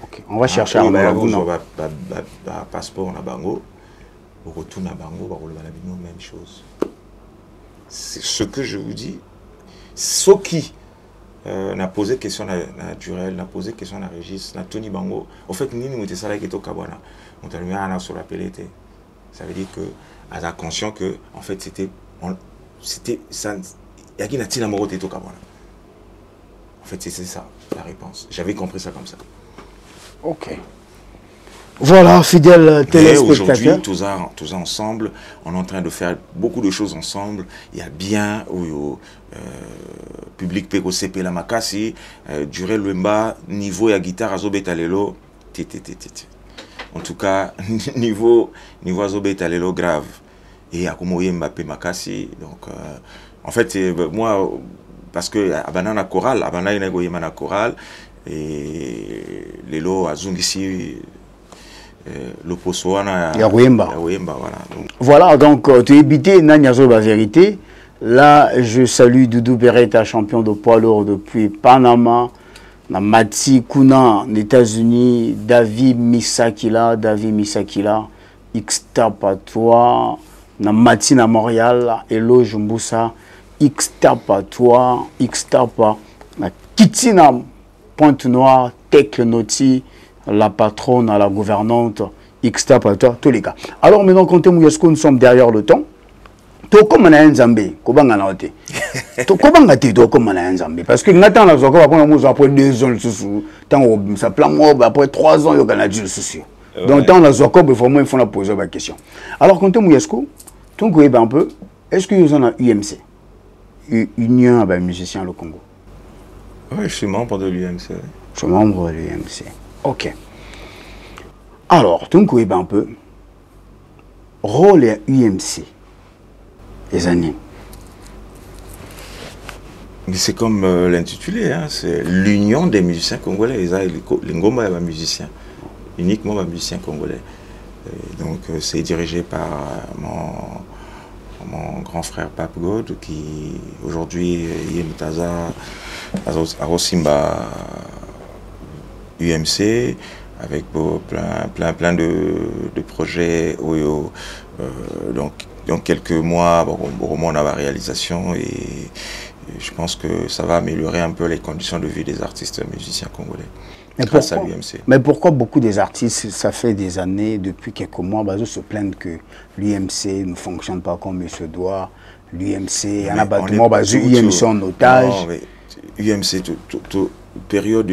okay. On va chercher un passeport na bango, au retour na bango, même chose. C'est ce que je vous dis. Ce qui n'a posé question à Durel, n'a posé question à Régis, n'a Tony Bango. En fait, nous nous ça là qui est au Kabana. On t'a mis un sur la pelletée. Ça veut dire que elle a conscient que en fait c'était ça. Il y a qui n'a t il amoureux au Kabana. En fait, c'est ça la réponse. J'avais compris ça comme ça. Ok. Voilà, fidèles téléspectateurs. Aujourd'hui, tous ensemble, on est en train de faire beaucoup de choses ensemble. Il y a bien public PKCP la Makasi, Durel Lwemba, niveau et guitare Azobetalelo. En tout cas, niveau Azobetalelo grave. Et à Kumoye Mbappé Makasi. Donc, en fait, moi, parce que Abana chorale, Abana ina chorale, et Lelo Azungisi. L'Oposoana Yawemba. Voilà, donc tu es évité Nanyazo la vérité. Là, je salue Doudou Beretta, champion de poids lourd depuis Panama, Mati Kuna, aux États-Unis, David Misakila, X-Tap à toi, Mati na Montréal, Elo Jumbusa, X-Tap à toi, X-Tap à Kitina, Pointe-Noire, Tech Noti, la patronne, la gouvernante, X-Tap à toi, tous les cas. Alors maintenant, quand nous sommes derrière le temps, to comme on a un Zambé, comment on a été to comment on a été comme on a un Zambé parce que maintenant la zoko après 2 ans sous tant ça plan après 3 ans il y a du souci donc tant la zoko vraiment il faut la poser la question. Alors quand on Mouyasco ton ko un peu est-ce que vous en a UMC Union avec musiciens le Congo? Oui, je suis membre de l'UMC. Je suis membre de l'UMC. Ok. Alors ton ko un peu rôle à UMC. Les années. C'est comme l'intitulé, hein, c'est l'union des musiciens congolais. Les Ngoma est un musicien, uniquement un musicien congolais. Et donc c'est dirigé par mon grand frère Pape God qui aujourd'hui est Mutaza à Rosimba UMC, avec plein de projets. Donc, dans quelques mois, on a la réalisation et je pense que ça va améliorer un peu les conditions de vie des artistes musiciens congolais. Grâce à l'UMC. Mais pourquoi beaucoup des artistes, ça fait des années, depuis quelques mois, se plaignent que l'UMC ne fonctionne pas comme il se doit. L'UMC, un abattement, l'UMC en otage. Non, mais UMC, période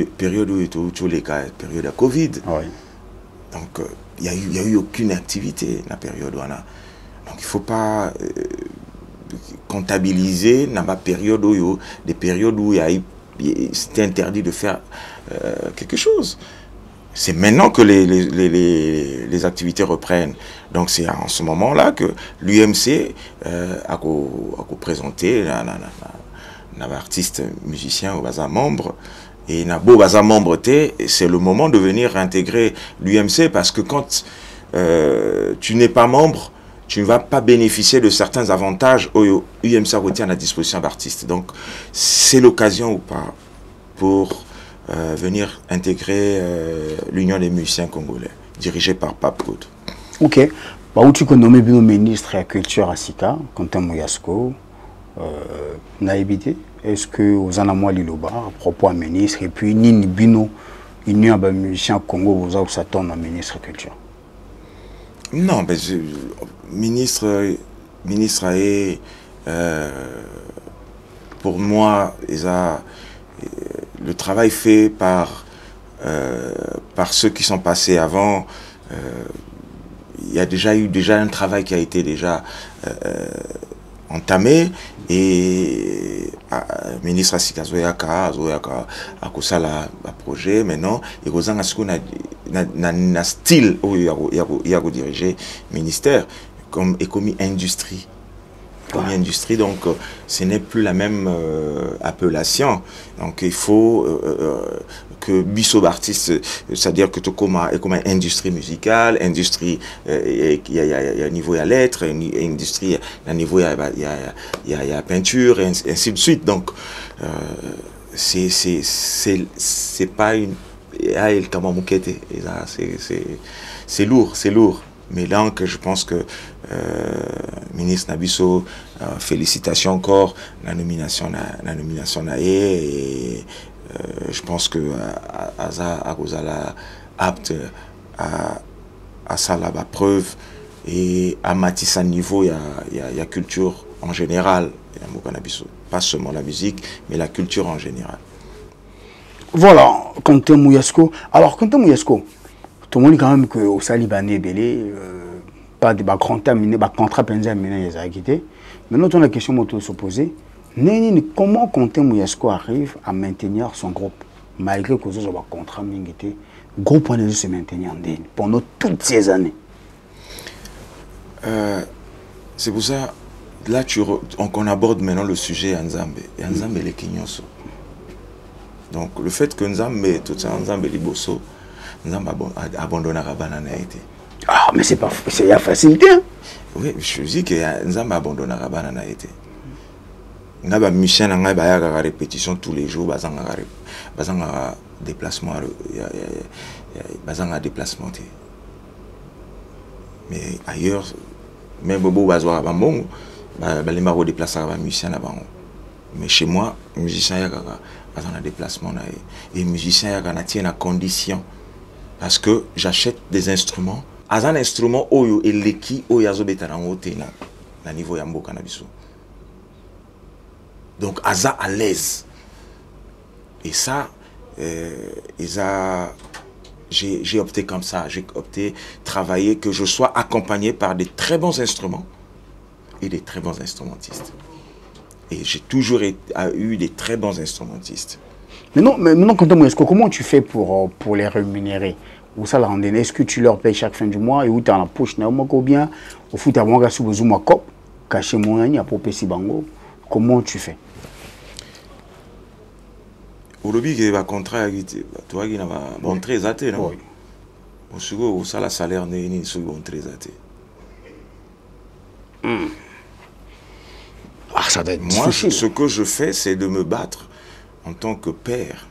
où tous les cas, période de Covid. Oui. Donc, il n'y a eu aucune activité dans la période où on a. Donc, il ne faut pas comptabiliser dans la période où des périodes où c'était interdit de faire quelque chose. C'est maintenant que les activités reprennent. Donc c'est en ce moment-là que l'UMC a présenté l'artiste musicien au bazar membre. Et n'a beau bazar membre, c'est le moment de venir intégrer l'UMC parce que quand tu n'es pas membre, tu ne vas pas bénéficier de certains avantages où UMC retient à la disposition d'artistes. Donc c'est l'occasion ou pas pour venir intégrer l'Union des musiciens congolais, dirigée par Pape Good. Ok. Où tu connais le ministre de la Culture à Sika, Quentin Mouyasko, Naïbité. Est-ce que vous en avez moi Liloba, à propos du ministre, et puis Nini Bino, Union des musiciens Congo, vous avez s'attendre au ministre de la Culture? Non, mais ministre est, pour moi, le travail fait par ceux qui sont passés avant. Il y a déjà eu un travail qui a été déjà entamé et le ministre Asika Zoyaka a kosala un projet maintenant et kozanga ce qu'on a style où il y a diriger ministère comme économie industrie. Comme industrie, donc ce n'est plus la même appellation. Donc il faut que biso artiste, c'est-à-dire que tu comme industrie musicale, industrie, il y a un niveau à lettres, industrie à niveau il y a peinture et ainsi de suite. Donc c'est pas une c'est lourd. Mais donc, je pense que ministre Nabiso, félicitations encore la nomination et je pense que Azala apte à ça la preuve et à Matissa niveau il y a culture en général, pas seulement la musique mais la culture en général. Voilà, Quentin Mouyasko. Alors Quentin Mouyasko, tout le monde quand même que au Salibané belé pas de contrat penjamina les a quitté. Maintenant on a la question que se poser, comment Quentin Mouyasko arrive à maintenir son groupe malgré que ce contrat mingité, groupe on se maintenir pendant toutes ces années. C'est pour ça là on aborde maintenant le sujet Nzambe. Nzambe les Kinyoso. Donc le fait que Nzambe tout ça Nzambe liboso Nzambe abandonne Rabana n'a été. Ah mais c'est la facilité. Hein? Oui, je dis que Nzambe abandonne Rabana n'a été. Ngaba mission nga ba ya répétition tous les jours bazanga déplacement bazanga déplacement. Mais ailleurs même bobo bazwa ba mbongo ba les maro déplacer ba musicien na bango. Mais chez moi musicien ya bazanga déplacement na et musicien ya na tient à condition parce que j'achète des instruments as un instrument oyo eleki oyo azobeta na ngote na niveau ya mboka na biso. Donc aza à l'aise et ça j'ai opté comme ça, j'ai opté travailler que je sois accompagné par des très bons instruments et des très bons instrumentistes et j'ai toujours eu des très bons instrumentistes. Mais non, comment tu fais pour les rémunérer? Ou ça la randonnée, est-ce que tu leur payes chaque fin du mois et où tu as la poche ou bien au foot à moi sous besoin cop caché mon ami à popé si bango? Comment tu fais? Au lobby qui va contrat toi qui n'a pas bon très athée non? Oui. Au second ça la salaire n'est ni sur bon très athée. Ah ça doit être moi difficile. ce que je fais c'est de me battre en tant que père.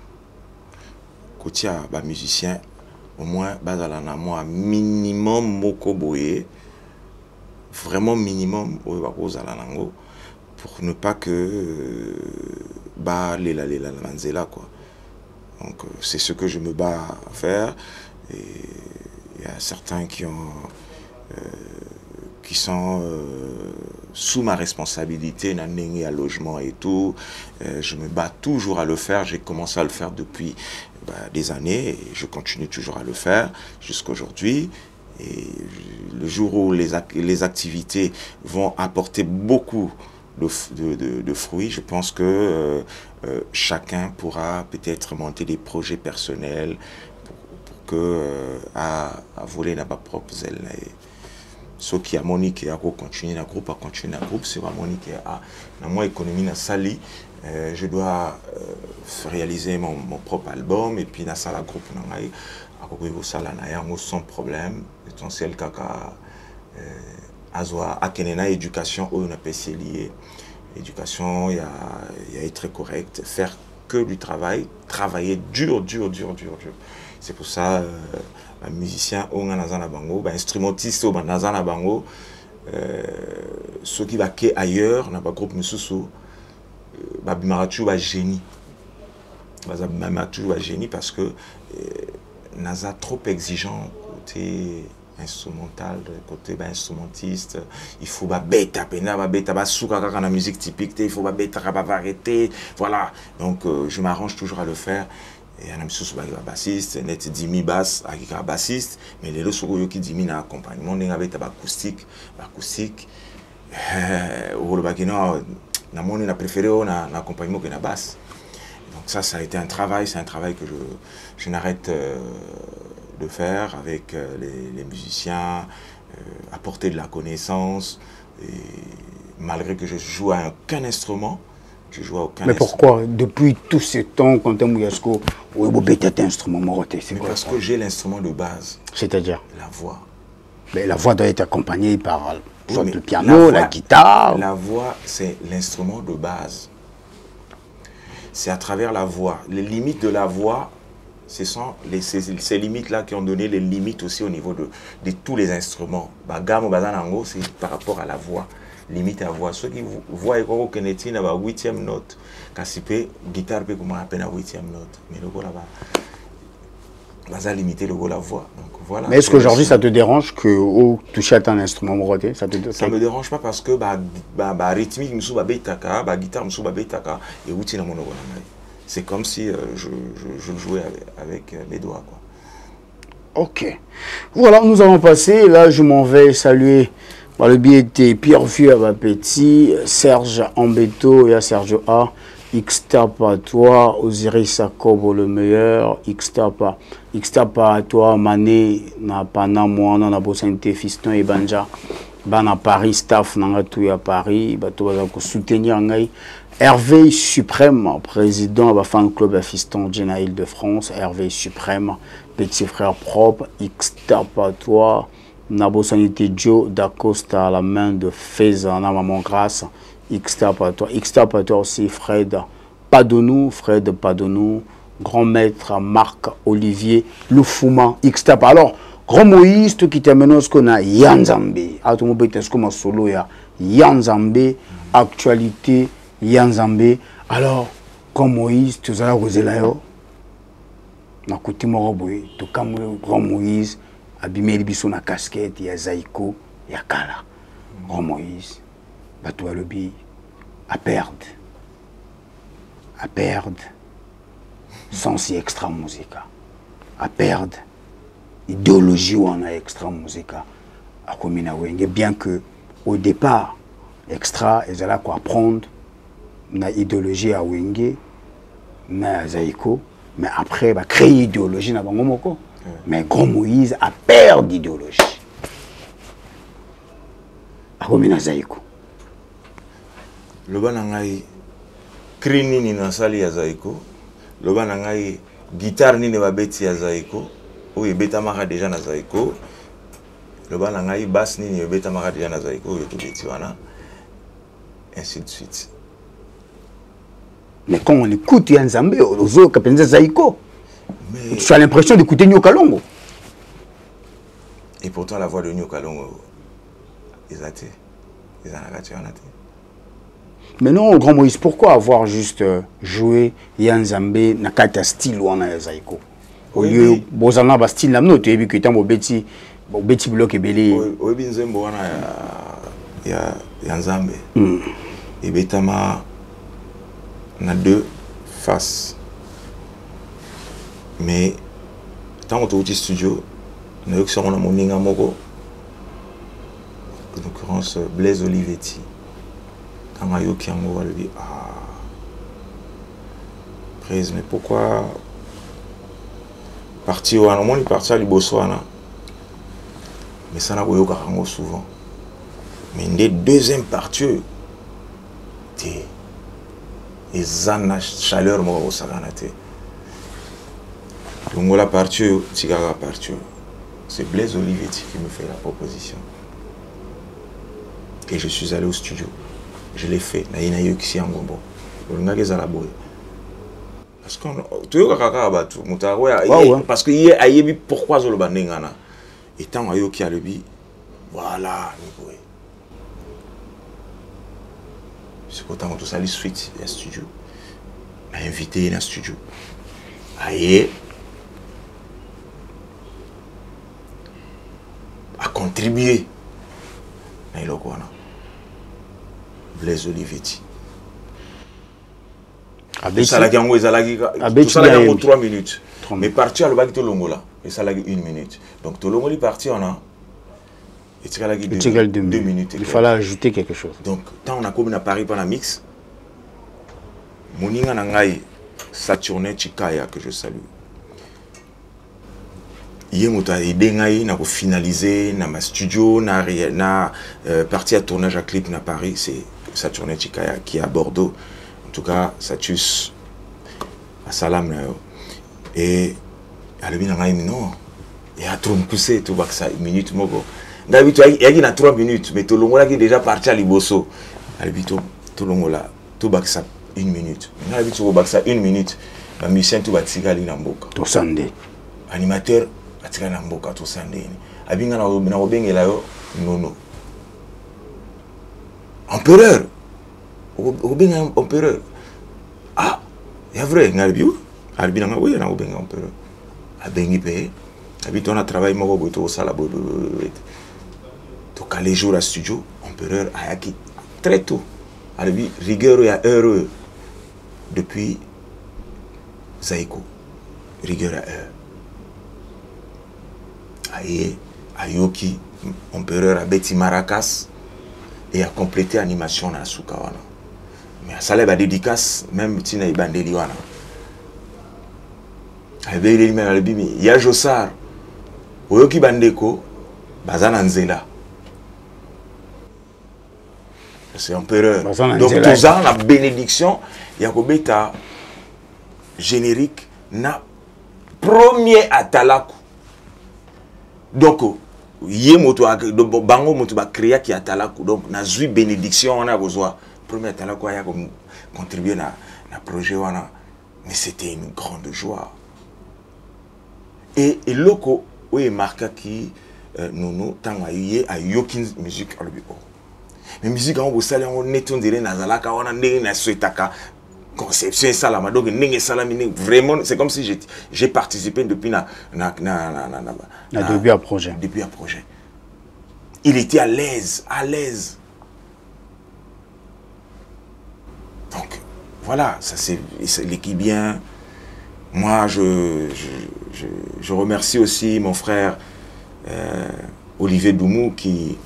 côté à musicien au moins bazala na moi minimum moko boye vraiment minimum pour ne pas que lela manzela quoi. Donc c'est ce que je me bats à faire et il y a certains qui sont sous ma responsabilité, à logement et tout. Je me bats toujours à le faire. J'ai commencé à le faire depuis des années et je continue toujours à le faire jusqu'aujourd'hui. Et le jour où les activités vont apporter beaucoup de fruits, je pense que chacun pourra peut-être monter des projets personnels pour que à voler dans ma propre zèle. Ce qui a Monique et à continuer à groupe, c'est vraiment Monique à moi économie na sali. Je dois réaliser mon propre album et puis na sala groupe na ngai à sala na yango sans problème. Essentiel kaka azwa akenena éducation ou na PC lié. Éducation, il y a être très correct, faire que du travail, travailler dur. C'est pour ça un musicien ou un instrumentiste ou un bango, ceux qui va ailleurs, dans le groupe Mususu, Bimarachu va génie. Bimarachu va génie parce que Naza trop exigeant côté instrumental, côté instrumentiste, il faut bêta la musique typique, il faut arrêter, voilà. Donc je m'arrange toujours à le faire. Et un ami bassiste, net 10 basse, bassiste, mais les autres qui 10 na accompagnement, on avait acoustique, ou le bakino, na préféré na accompagnement que na basse. Donc ça a été un travail, c'est un travail que je n'arrête de faire avec les musiciens, apporter de la connaissance, et malgré que je joue à aucun instrument, je joue à aucun instrument. Mais pourquoi, depuis tout ce temps, quand tu es instrument, c'est quoi? Parce que j'ai l'instrument de base. C'est-à-dire? La voix. Mais la voix doit être accompagnée par le piano, la guitare. La voix, c'est l'instrument de base. C'est à travers la voix. Les limites de la voix, ce sont ces limites-là qui ont donné les limites aussi au niveau de tous les instruments. C'est par rapport à la voix. Limite à voix. Ceux qui voient que Keneti n'a pas 8e note. Kassipé, guitare peut comment à peine à 8e note. Mais le go là-bas, va limiter le go la voix. Donc voilà. Mais est-ce qu'aujourd'hui ça te dérange que toucher à un instrument moroté? Ça me dérange pas parce que rythmique me sous betaka, guitare me sous betaka et outil na mon go. C'est comme si je jouais avec mes doigts quoi. Ok. Voilà, nous allons passer. Là, je m'en vais saluer. Le biais de Pierre Vieux à Petit, Serge Ambeto et à Serge A, Xtap à toi, Osiris Akobo le meilleur, Xtap à toi, Mané, na Pana, moi, na Bosante, Fiston et Banja, Bana Paris, staff, na tout à Paris, bateau à soutenir Ngai, Hervé Suprême, président de la fan club à Fiston, Gena Île-de-France, Hervé Suprême, petit frère propre, Xtap à toi. Nabo Sanité Joe d'Acosta à la main de Feza, maman grâce, Xtap à toi aussi, Fred Padonou, grand maître Marc Olivier Lufuma, Xtap. Alors, grand Moïse, qui termine ce qu'on a Yanzambe, Automobile comme solo, Yanzambe, actualité, Yanzambe. Alors, grand Moïse, tu as osé là, na côté Moroboy, tu comme grand Moïse. Abimeli biso na casquette ya Zaïko ya Kala Grand Moïse bato alobi à perdre sens extra musica à perdre idéologie ou en extra musica à komina wenge bien que au départ extra ezala ko apprendre na idéologie à wenge na Zaïko mais après va créer idéologie na bango moko. Mais Grand Moïse a perdu d'idéologie. Akomina Zaïko. Le banangai crini ni nasali ya Zaïko. Le banangai guitare ni ne babeti ya Zaïko. Ou beta mara déjà na Zaïko. Le banangai basse ni ne beta mara déjà na Zaïko. Ou beti wana. Ainsi de suite. Mais quand on écoute Yanzambe, on a Zaïko. Mais... Tu as l'impression d'écouter Nyo Kalongo. Et pourtant, la voix de Nyo Kalongo, ils ont été. Mais non, Grand Moïse, pourquoi avoir juste joué Yanzambe Nakata style ou en Zaiko? Au lieu, Bozana ba style namno, tu as vu que tu as un petit bloc et belé. Oui, Binzembo, il y a Yanzambe. Et Betama, on a deux faces. Mais, tant qu'on est au studio, on a eu que ça, on a mon Ninga Mogo. En l'occurrence, Blaise Olivetti. Quand on a eu qui a dit, ah, Prez, mais pourquoi partir au Hanomon, il partit à Liboswana. Mais ça n'a pas eu souvent. Mais les deuxième partie, c'est la chaleur au Saganate. Donc la partie, c'est Blaise Olivetti qui me fait la proposition. Et je suis allé au studio. Je l'ai fait. Parce que parce que hier ayebi pourquoi zo le bandengana. Et tant ayo qui a le bi voilà ni boy. C'est pourtant tout ça les suite le studio. M'a invité dans le studio. Aye a contribué. Na iloko wana. Blaise Olivetti. Ça l'a gagné, ça l'a gagné 3 minutes. Mais parti à le bac de Longola, et ça l'a gagné 1 minute. Donc Tolongo est parti, on a. Et ça l'a gagné 2 minutes. Il fallait ajouter quelque chose. Donc, quand on a commis à Paris pendant la mix, Moninga Nangai, Saturne Chikaya, que je salue. Hier, on a aidé à finaliser, dans ma studio, na parti à tournage à clip à Paris, c'est Saturne Chikaya qui est à Bordeaux. En tout cas, Satus, à Salam, et à le bien, non, il y a trop de poussé, tout ça, une minute, mogo. D'habitude, il y a 3 minutes, mais tout le monde est déjà parti à Liboso. À l'habitude, tout le monde là, tout ça 1 minute. Mais d'habitude, tout ça 1 minute, le musicien, tout bâti à l'Inamboka. Tout sandé. Animateur, bâti à l'Inamboka, tout sandé. Abinga na obeng et là, non. Empereur. Obeng empereur. Ah, il y a vrai, Ngalbiou. Albina, oui, il y a un empereur. Abengi paye. Habitude, on a travaillé, moi, au salabo. Donc, à les jours à studio, empereur Ayaki, très tôt. À lui, rigueur et heureux. Depuis Zaiko. Rigueur à heure. Aye, Ayoki, empereur à Betty Maracas. Et à compléter l'animation à Sukawana. Mais à Salé, la dédicace, même Tina Ibandeliwana. Il y a Jossar. Oyoki Bandeko, Bazananzela. C'est empereur. Donc, tout ça, la bénédiction, il y a un générique, na premier Atalaku. Donc, yé moto bango moto ba créa qui Atalaku. Donc, na zui bénédiction, on a besoin. Premier Atalaku, il a contribué à projet. Mais c'était une grande joie. Et loko, oui, marque qui nous tant à yokin musique à l'obiko. Mais musique en bossale on est on dirait nazalaka on a né na souetaka conception ça là donc n'engé salamine vraiment c'est comme si j'ai participé depuis début à projet. Depuis un projet. Il était à l'aise. Donc voilà, ça c'est l'équipe bien. Moi je remercie aussi mon frère Olivier Doumou qui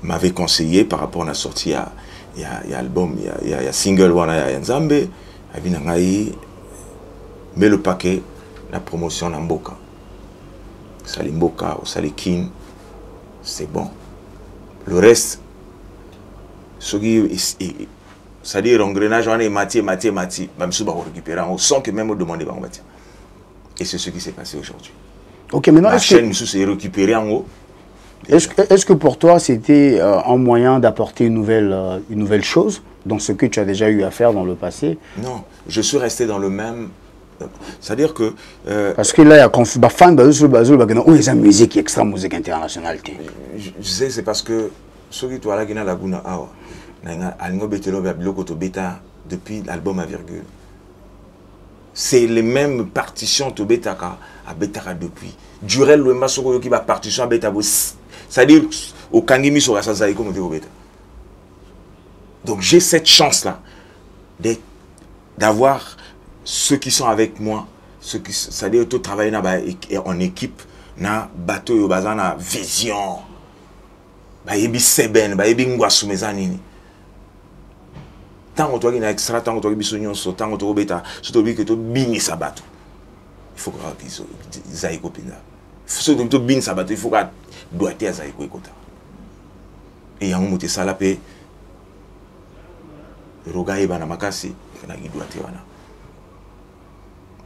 m'avait conseillé par rapport à la sortie il y a album, il y a single wana Nzambe abinangai met le paquet la promotion na Mboka Sali Mboka ou Sali Kin c'est bon le reste c'est-à-dire engrenage on est mati même si on va récupérer sans que même on demande et c'est ce qui s'est passé aujourd'hui. Ok, maintenant la chaîne s'est récupérée en haut. Est-ce que pour toi, c'était un moyen d'apporter une nouvelle chose dans ce que tu as déjà eu à faire dans le passé? Non, je suis resté dans le même C'est-à-dire que... parce que là, il y a des fans de la musique, extra musique internationale. Je sais, c'est parce que ceux qui sont là, qui sont Laguna, depuis l'album à virgule. C'est les mêmes partitions to Betaka à Betaka depuis. Durel le masoko qui va partition à Betaka. C'est-à-dire au Kangimi sur la Sazaï comme au Beta. Donc j'ai cette chance-là d'avoir ceux qui sont avec moi, c'est-à-dire tout travailler en équipe, na bateau yo bazana vision. Ba yebi seben, ba yebi ngwasu mezanini. Tant que tu as extra, tant que tu as besoin de tant que tu as bêta, surtout que tu as bien sa bateau. Il faut que tu aies copina. Surtout que tu as bien sa bateau, il faut que tu dois être à écouter. Et il y a un mot de ça là, le regard est dans ma casse, il doit être là.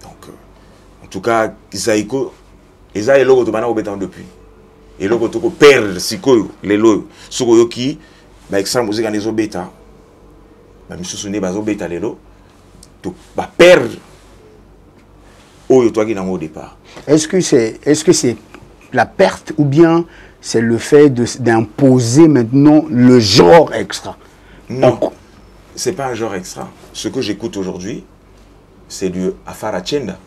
Donc, en tout cas, Zaïko, ils ont le logo de Bana au béton depuis. Et le logo de perdre, c'est quoi les lois, ce qui, extra musique en les bêta. Je me souviens de perdre au départ. Est-ce que c'est la perte ou bien c'est le fait d'imposer maintenant le genre extra? Non, ce n'est pas un genre extra. Ce que j'écoute aujourd'hui, c'est du Afara Tchenda.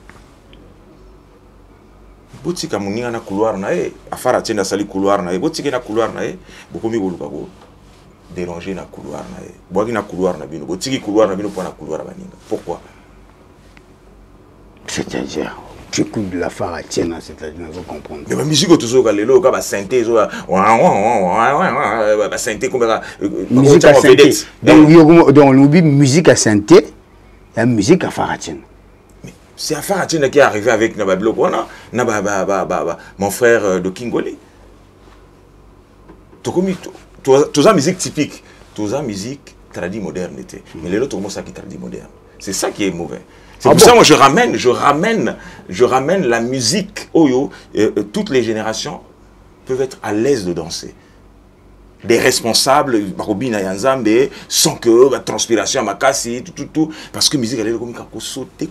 Botika muninga na couloir na Afara Tchenda sali couloir na botika na couloir na beaucoup mieux go déranger na couloir na boagi na couloir na bino botiki couloir na bino pour na couloir baninga. Pourquoi? C'est-à-dire tu écoutes de la faratienne, c'est-à-dire nous comprendre. Mais la musique toujours quand lelo ka ba synthé zo ba synthé comme musique à synthé. Donc l'oubli musique à synthé, la musique à faratienne. C'est à faratienne qui est arrivé avec na bloc mon frère de Kingoli. Tokomi toute la musique typique, toute la musique tradie moderne. Mais les autres, tout le monde qui tradie moderne. C'est ça qui est mauvais. C'est pour ça que moi je ramène la musique. Toutes les générations peuvent être à l'aise de danser. Des responsables, sans que la transpiration ma casse, tout. Parce que la musique, elle est comme sauter.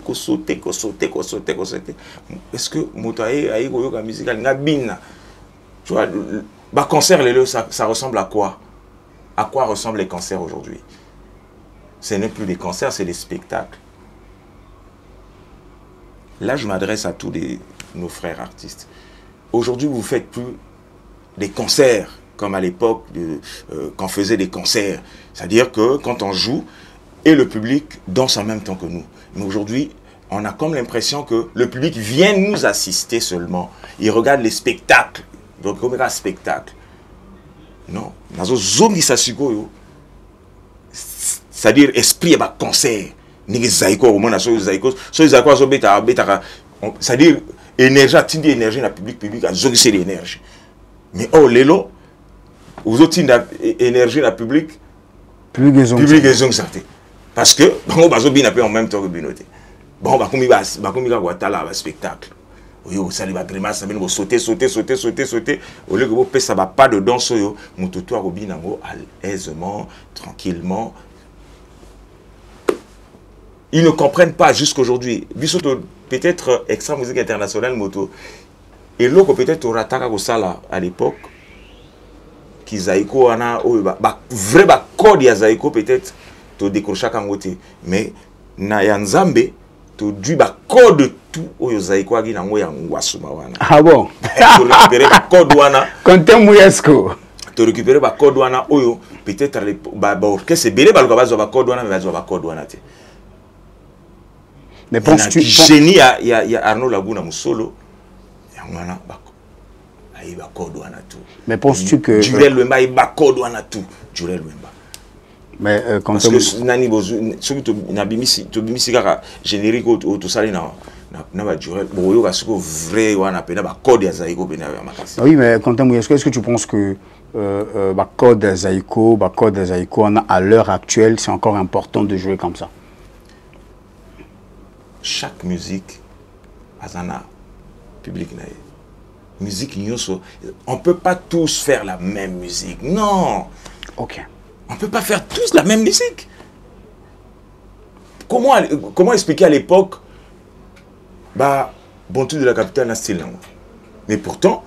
Est-ce que Moutaï a eu la musique, elle est tu vois, bah, concert, ça ressemble à quoi? À quoi ressemblent les concerts aujourd'hui? Ce n'est plus des concerts, c'est des spectacles. Là, je m'adresse à tous nos frères artistes. Aujourd'hui, vous ne faites plus des concerts comme à l'époque, quand on faisait des concerts. C'est-à-dire que quand on joue, et le public danse en même temps que nous. Mais aujourd'hui, on a comme l'impression que le public vient nous assister seulement. Il regarde les spectacles. Donc, comme un spectacle. Non. C'est-à-dire, esprit et concert. C'est-à-dire, énergie, énergie dans le public, c'est l'énergie. Mais oh, l'élo, vous autres, énergie dans le public, public est zongzarté. Parce que, bon, en même temps que Binoté. Bon, bah, comme il va à spectacle. Oui, ça va grimace, ça va sauter. Au lieu que ça va pas de danse, mon tutoir au binango, aisément, tranquillement. Ils ne comprennent pas jusqu'aujourd'hui. Peut-être extra musique internationale, moto. Et l'autre peut-être au rataka au sala à l'époque, qui zaïko ana vrai code ya zaïko peut-être to décrocher quand côté, mais na yanzambe to du code tout oyo zaïko agi na ngo ya ngwasuma wana. Ah bon? To récupérer code wana. Contem muyesko. To récupérer code wana oyo peut-être que c'est belé ba bazo code wana mais bazo code wana te. Mais penses-tu génie il y a Arnaud Laguna Musolo wana bako. Aïba code wana tout. Mais penses-tu que Durel Wemba il ba code wana tout. Durel Wemba. Mais parce que nani bozu ceux qui na bimisi to bimisi kaka générique au sali na ba Durel boyo ka suko vrai wana pena ba code ya zaïko pena ya makasi. Oui, mais Contem, est-ce que tu penses que code zaïko à l'heure actuelle c'est encore important de jouer comme ça? Chaque musique a un public. Musique, on ne peut pas tous faire la même musique. Non. Ok. On ne peut pas faire tous la même musique. Comment expliquer à l'époque bah, Bantu de la capitale, n'a style. Mais pourtant,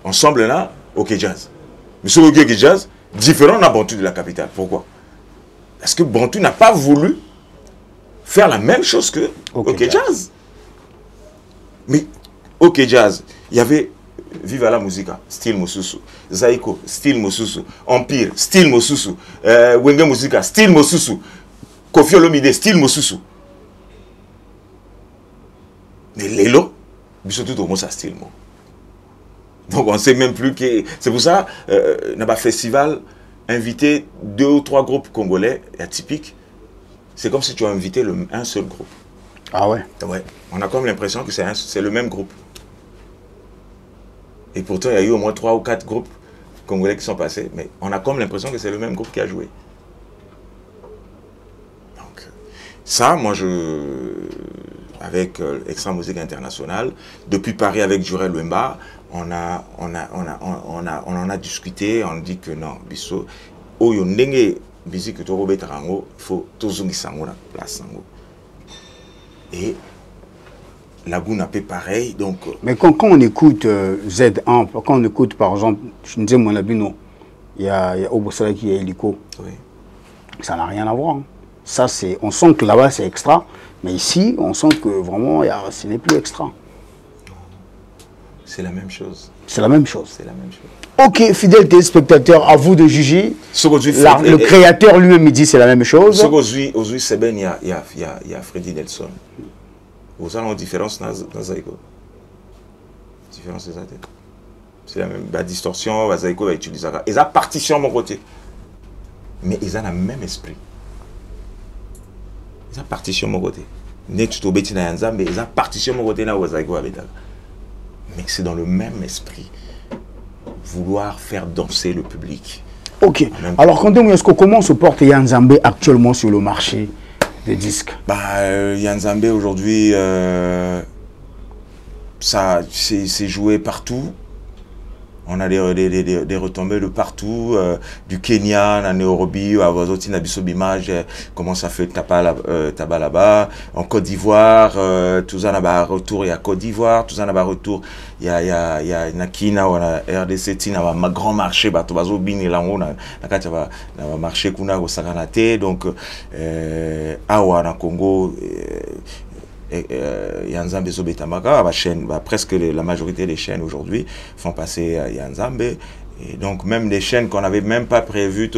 ensemble là, OK Jazz. Mais ce OK Jazz, différent d'un Bantu de la capitale. Pourquoi? Parce que Bantu n'a pas voulu faire la même chose que OK Jazz. Mais OK Jazz, il y avait Viva la Musica, style Mosusu. Zaiko, style Mosusu. Empire, style Mosusu. Wenge Musica, style Mosusu. Kofi Olomide, style Mosusu. Mais Lelo, surtout tout le monde, ça style. Donc on ne sait même plus que... C'est pour ça, dans le festival, inviter 2 ou 3 groupes congolais atypiques, c'est comme si tu as invité un seul groupe. Ah ouais? Ouais. On a comme l'impression que c'est le même groupe. Et pourtant, il y a eu au moins 3 ou 4 groupes congolais qui sont passés. Mais on a comme l'impression que c'est le même groupe qui a joué. Donc, ça, moi, avec Extra Musique Internationale, depuis Paris avec Jurel Wemba, on en a discuté, on dit que non, biso, oyo ndenge musique to robé tarango, il faut tozungi sango na place sango. Et Laguna a fait pareil, donc... Mais quand on écoute Z1, quand on écoute par exemple, je me disais mon abino, il y a Obosala qui est hélico. Oui. Ça n'a rien à voir. Hein. Ça, c'est, on sent que là-bas c'est extra, mais ici, on sent que vraiment, ce n'est plus extra. C'est la même chose. C'est la même chose. C'est la même chose. Ok, fidèles téléspectateurs, à vous de juger. Le créateur lui-même me dit c'est la même chose. Aujourd'hui, il y a Freddy Nelson. Vous avez une différence dans Zaiko. Différence c'est la même. La distorsion, Zaiko va utiliser ça. Ils ont partition à mon côté. Mais ils ont le même esprit. Ils ont partition à mon côté. Mais ils ont partition à mon côté. Mais c'est dans le même esprit. Vouloir faire danser le public. Ok. Alors, comment se porte Yanzambe actuellement sur le marché des disques? Yanzambe aujourd'hui, ça c'est joué partout. On a des retombées de partout, du Kenya, à Nairobi, à Wazoti, à Bissobimage, comment ça fait tabac là-bas, en Côte d'Ivoire, tout ça n'a retour, il y a Côte d'Ivoire, tout ça n'a retour, il y a Nakina, on a RDC, il y a un grand marché, bah, Tobazo Bin et Lango, il y a un marché Kuna au Saganate, donc, Awa, na Congo, Yanzambe Zobetamaka, presque la majorité des chaînes aujourd'hui font passer Yanzambe. Et donc même des chaînes qu'on n'avait même pas prévues,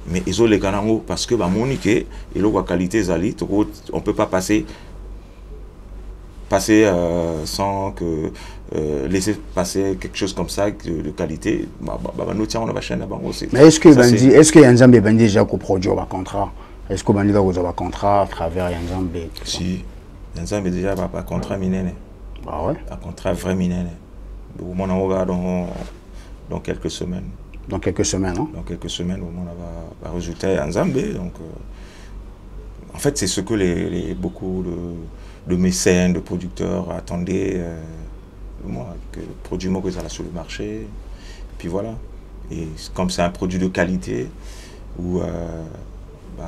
mais ils ont les canaux parce que Monique et la qualité Zali, on ne peut pas passer sans que laisser passer quelque chose comme ça de qualité. Mais est-ce que Yanzambe Bandi déjà produit un contrat? Est-ce que Bandi a un contrat à travers Yanzambe? Si, Yanzambe déjà un contrat minene. Ah ouais? Un contrat vrai minene. Dans quelques semaines. Dans quelques semaines, hein? Dans quelques semaines, on a un résultat Yanzambe. Donc, en fait, c'est ce que beaucoup de mécènes, de producteurs attendaient. Que le produit moi que ça sur le marché, puis voilà. Et comme c'est un produit de qualité ou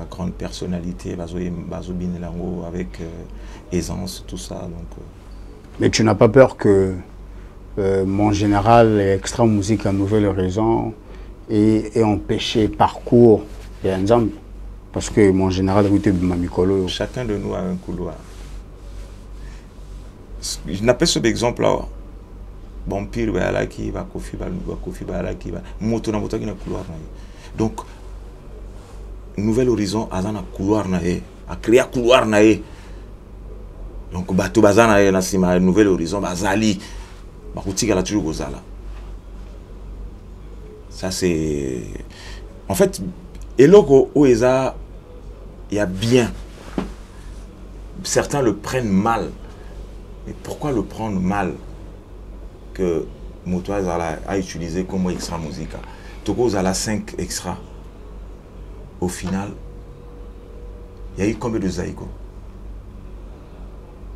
grande personnalité, avec aisance, tout ça. Donc, Mais tu n'as pas peur que mon général Extra Musique à Nouvelle Horizon ait empêché parcours de Yanzambe? Parce que mon général Mamikolo. Chacun de nous a un couloir. Je n'appelle cet exemple-là. Bon, pire, qui va Kofi qui va moto na moto qui na couloir. Donc, Nouvel Horizon a un couloir a créé un couloir donc bato bazana na sima Nouvel Horizon bazali bakutika la toujours gozala. Ça c'est en fait et logo oeza il y a bien. Certains le prennent mal. Mais pourquoi le prendre mal? Que Motoise a utilisé comme extra musica. Togo a 5 extra. Au final, il y a eu combien de Zaiko?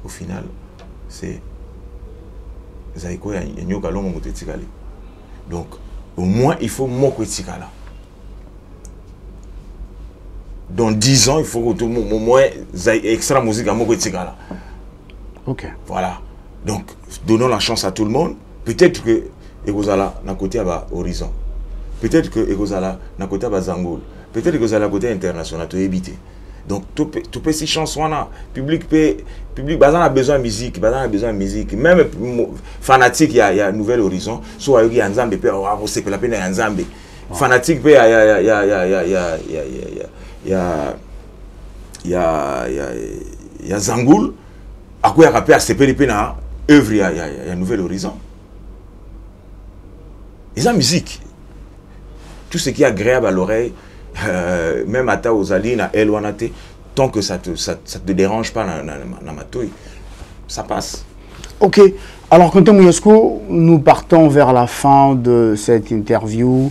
Au final, c'est Zaiko et Nyogalo Momotetikali. Donc, au moins, il faut Moko Tikala. dans 10 ans, il faut que tout le monde, au moins, extra musique à Moko Tigala. Ok. Voilà. Donc, donnons la chance à tout le monde. Peut-être que Egozala n'a côté à Horizon. Peut-être que Egozala n'a côté à Zangoul. Peut-être que Egozala côté international, tu es évité. Donc, tout peut si chance public a besoin de musique, même fanatique il y a Nouvel Horizon, soit il y a un Zambé, c'est la peine un Zambé. Fanatique il y a Zangoul, à quoi il y a rappelé à CPLP na œuvre il y a Nouvel Horizon. Ils ont musique. Tout ce qui est agréable à l'oreille. Même à ta aux alines, à Elwanate, tant que ça te dérange pas dans ma touille, ça passe. Ok. Alors, Quentin Mouyasko, nous partons vers la fin de cette interview.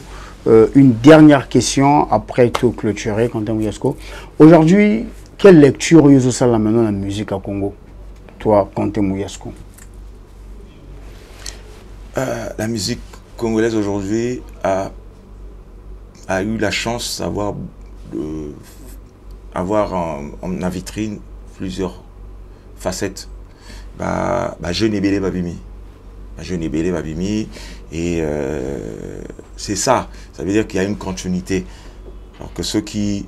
Une dernière question après tout clôturer, Quentin Mouyasko. Aujourd'hui, quelle lecture vous avez maintenant la musique à Congo? Toi, Quentin Mouyasko. La musique congolaise aujourd'hui a eu la chance d'avoir en vitrine plusieurs facettes. Jeune et Bélé Babimi. Jeune et Bélé Babimi. Et c'est ça. Ça veut dire qu'il y a une continuité. Alors que ceux qui...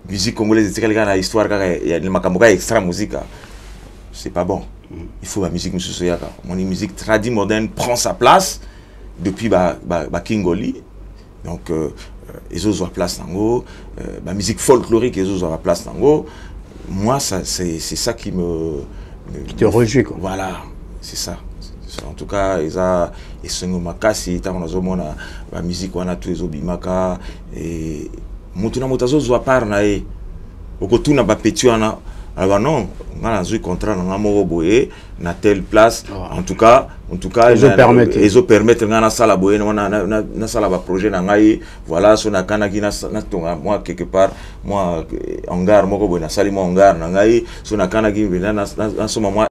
musique congolaise, histoire, il y a le extra musique. C'est pas bon. Il faut la musique musique tradie moderne prend sa place. Depuis Kingoli, donc ils ont place dans la musique folklorique, ils ont place dans moi c'est ça qui te réjouit quoi. Voilà, c'est ça. En tout cas ils sont makasi tant on a la musique on a tous les obimaka et mutuna mutazo zo par na e okotuna ba petuana. Alors non, on a un contrat dans na telle place. En tout cas, ils permettent na sala boye na sala ba projet na ngai voilà so na kana ki na moi quelque part moi hangar moko boye na sali mo hangar na ngai so na kana ki na so moi.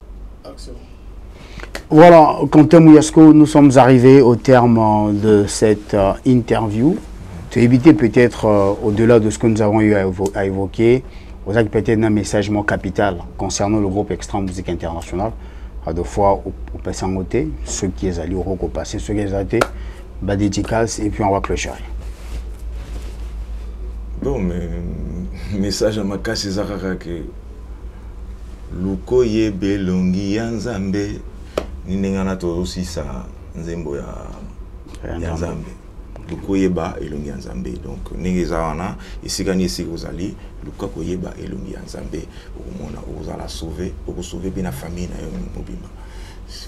Voilà, Quentin Mouyasko, nous sommes arrivés au terme de cette interview. Tu as évité peut-être au-delà de ce que nous avons eu à évoquer. Vous avez peut-être un message capital concernant le groupe Extra Musique International. À deux fois, au passé en côté, ceux qui sont allés au rock au passé, ceux qui sont allés, dédicace et puis on va clocher. Bon, mais message à ma casse, c'est que Luko Yebe Longi Yanzambe, Ninengana to aussi ça, Nzembo Yanzambe. Luko Yeba Elongi Yanzambe. Donc, Ningezawana, ici gagné si vous allez. Luka koyeba elongi nzambe ozala sauver sauver bien la famille na yo mobimba.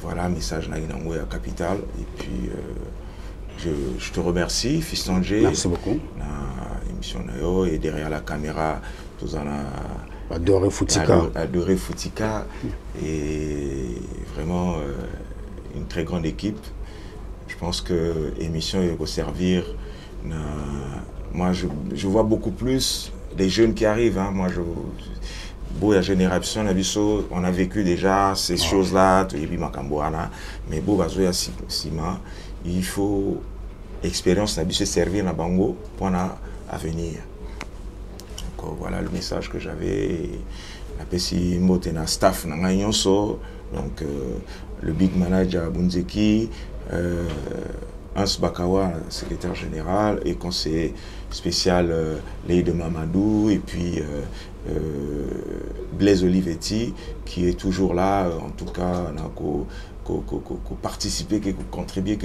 Voilà un message na inango ya capital et puis je te remercie Fiston G. Merci beaucoup. Na émission na yo et derrière la caméra tous en Adoré Foutika et vraiment une très grande équipe. Je pense que l'émission va servir moi je vois beaucoup plus des jeunes qui arrivent, hein. Moi, la génération, on a vécu déjà ces choses-là, mais il faut expérience, se servir dans Bango pour l'avenir. Donc voilà le message que j'avais. Staff, donc le big manager Bunzeki, Hans Bakawa, secrétaire général, et conseiller spécial Leïde Mamadou, et puis Blaise Olivetti, qui est toujours là, en tout cas, participer, contribuer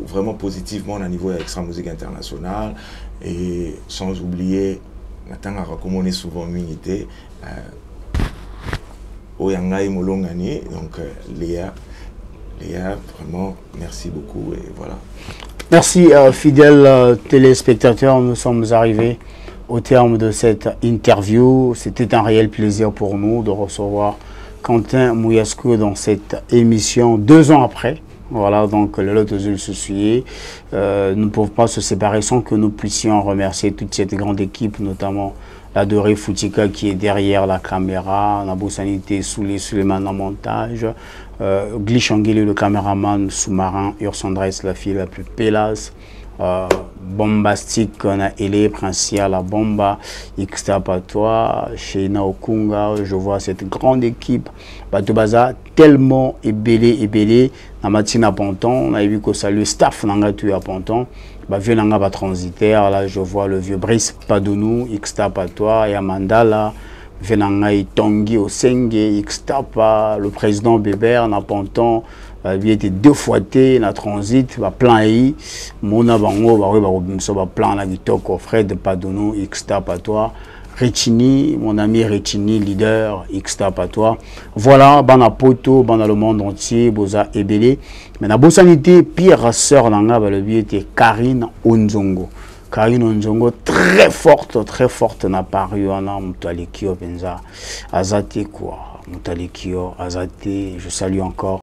vraiment positivement au niveau Extra Musique Internationale, et sans oublier, on a recommandé souvent une unité, Oyangai Molongani, donc Léa, vraiment, merci beaucoup et voilà. Merci, fidèles téléspectateurs. Nous sommes arrivés au terme de cette interview. C'était un réel plaisir pour nous de recevoir Quentin Mouyasko dans cette émission 2 ans après. Voilà, donc le lot de se suit. Nous ne pouvons pas se séparer sans que nous puissions remercier toute cette grande équipe, notamment Adoré Foutika qui est derrière la caméra, Nabou Sanité, Suleiman en montage, Glishangeli le caméraman sous-marin, Ursandres la fille la plus pélasse, bombastique na ele principal la bomba Ixtapatois chez Naokunga. Je vois cette grande équipe Batobaza tellement ébélé na matina Ponton. On a vu que ça le staff nanga tu à Ponton. Vieux nanga ba transitaire là, je vois le vieux Brice Padounou Ixtapatois et Amandala Venanga Tongi Osenge Ixtapa, le président Bébert na Ponton. Il était 2 fois na transit, plan I, Mona Bango, plan la Gitoko, Fred Padounou, Ixtapatois, Richini, mon ami Richini, leader, Ixtapatois. Voilà, bana poto, bana le monde entier, Boza Ebele. Mais la bossanité, pire sœur Nanga, le biais était Karine Onzongo. Karine Onzongo, très forte, n'a paru en Moutalekio, Benza, Azate quoi. Moutalekio, Azate, je salue encore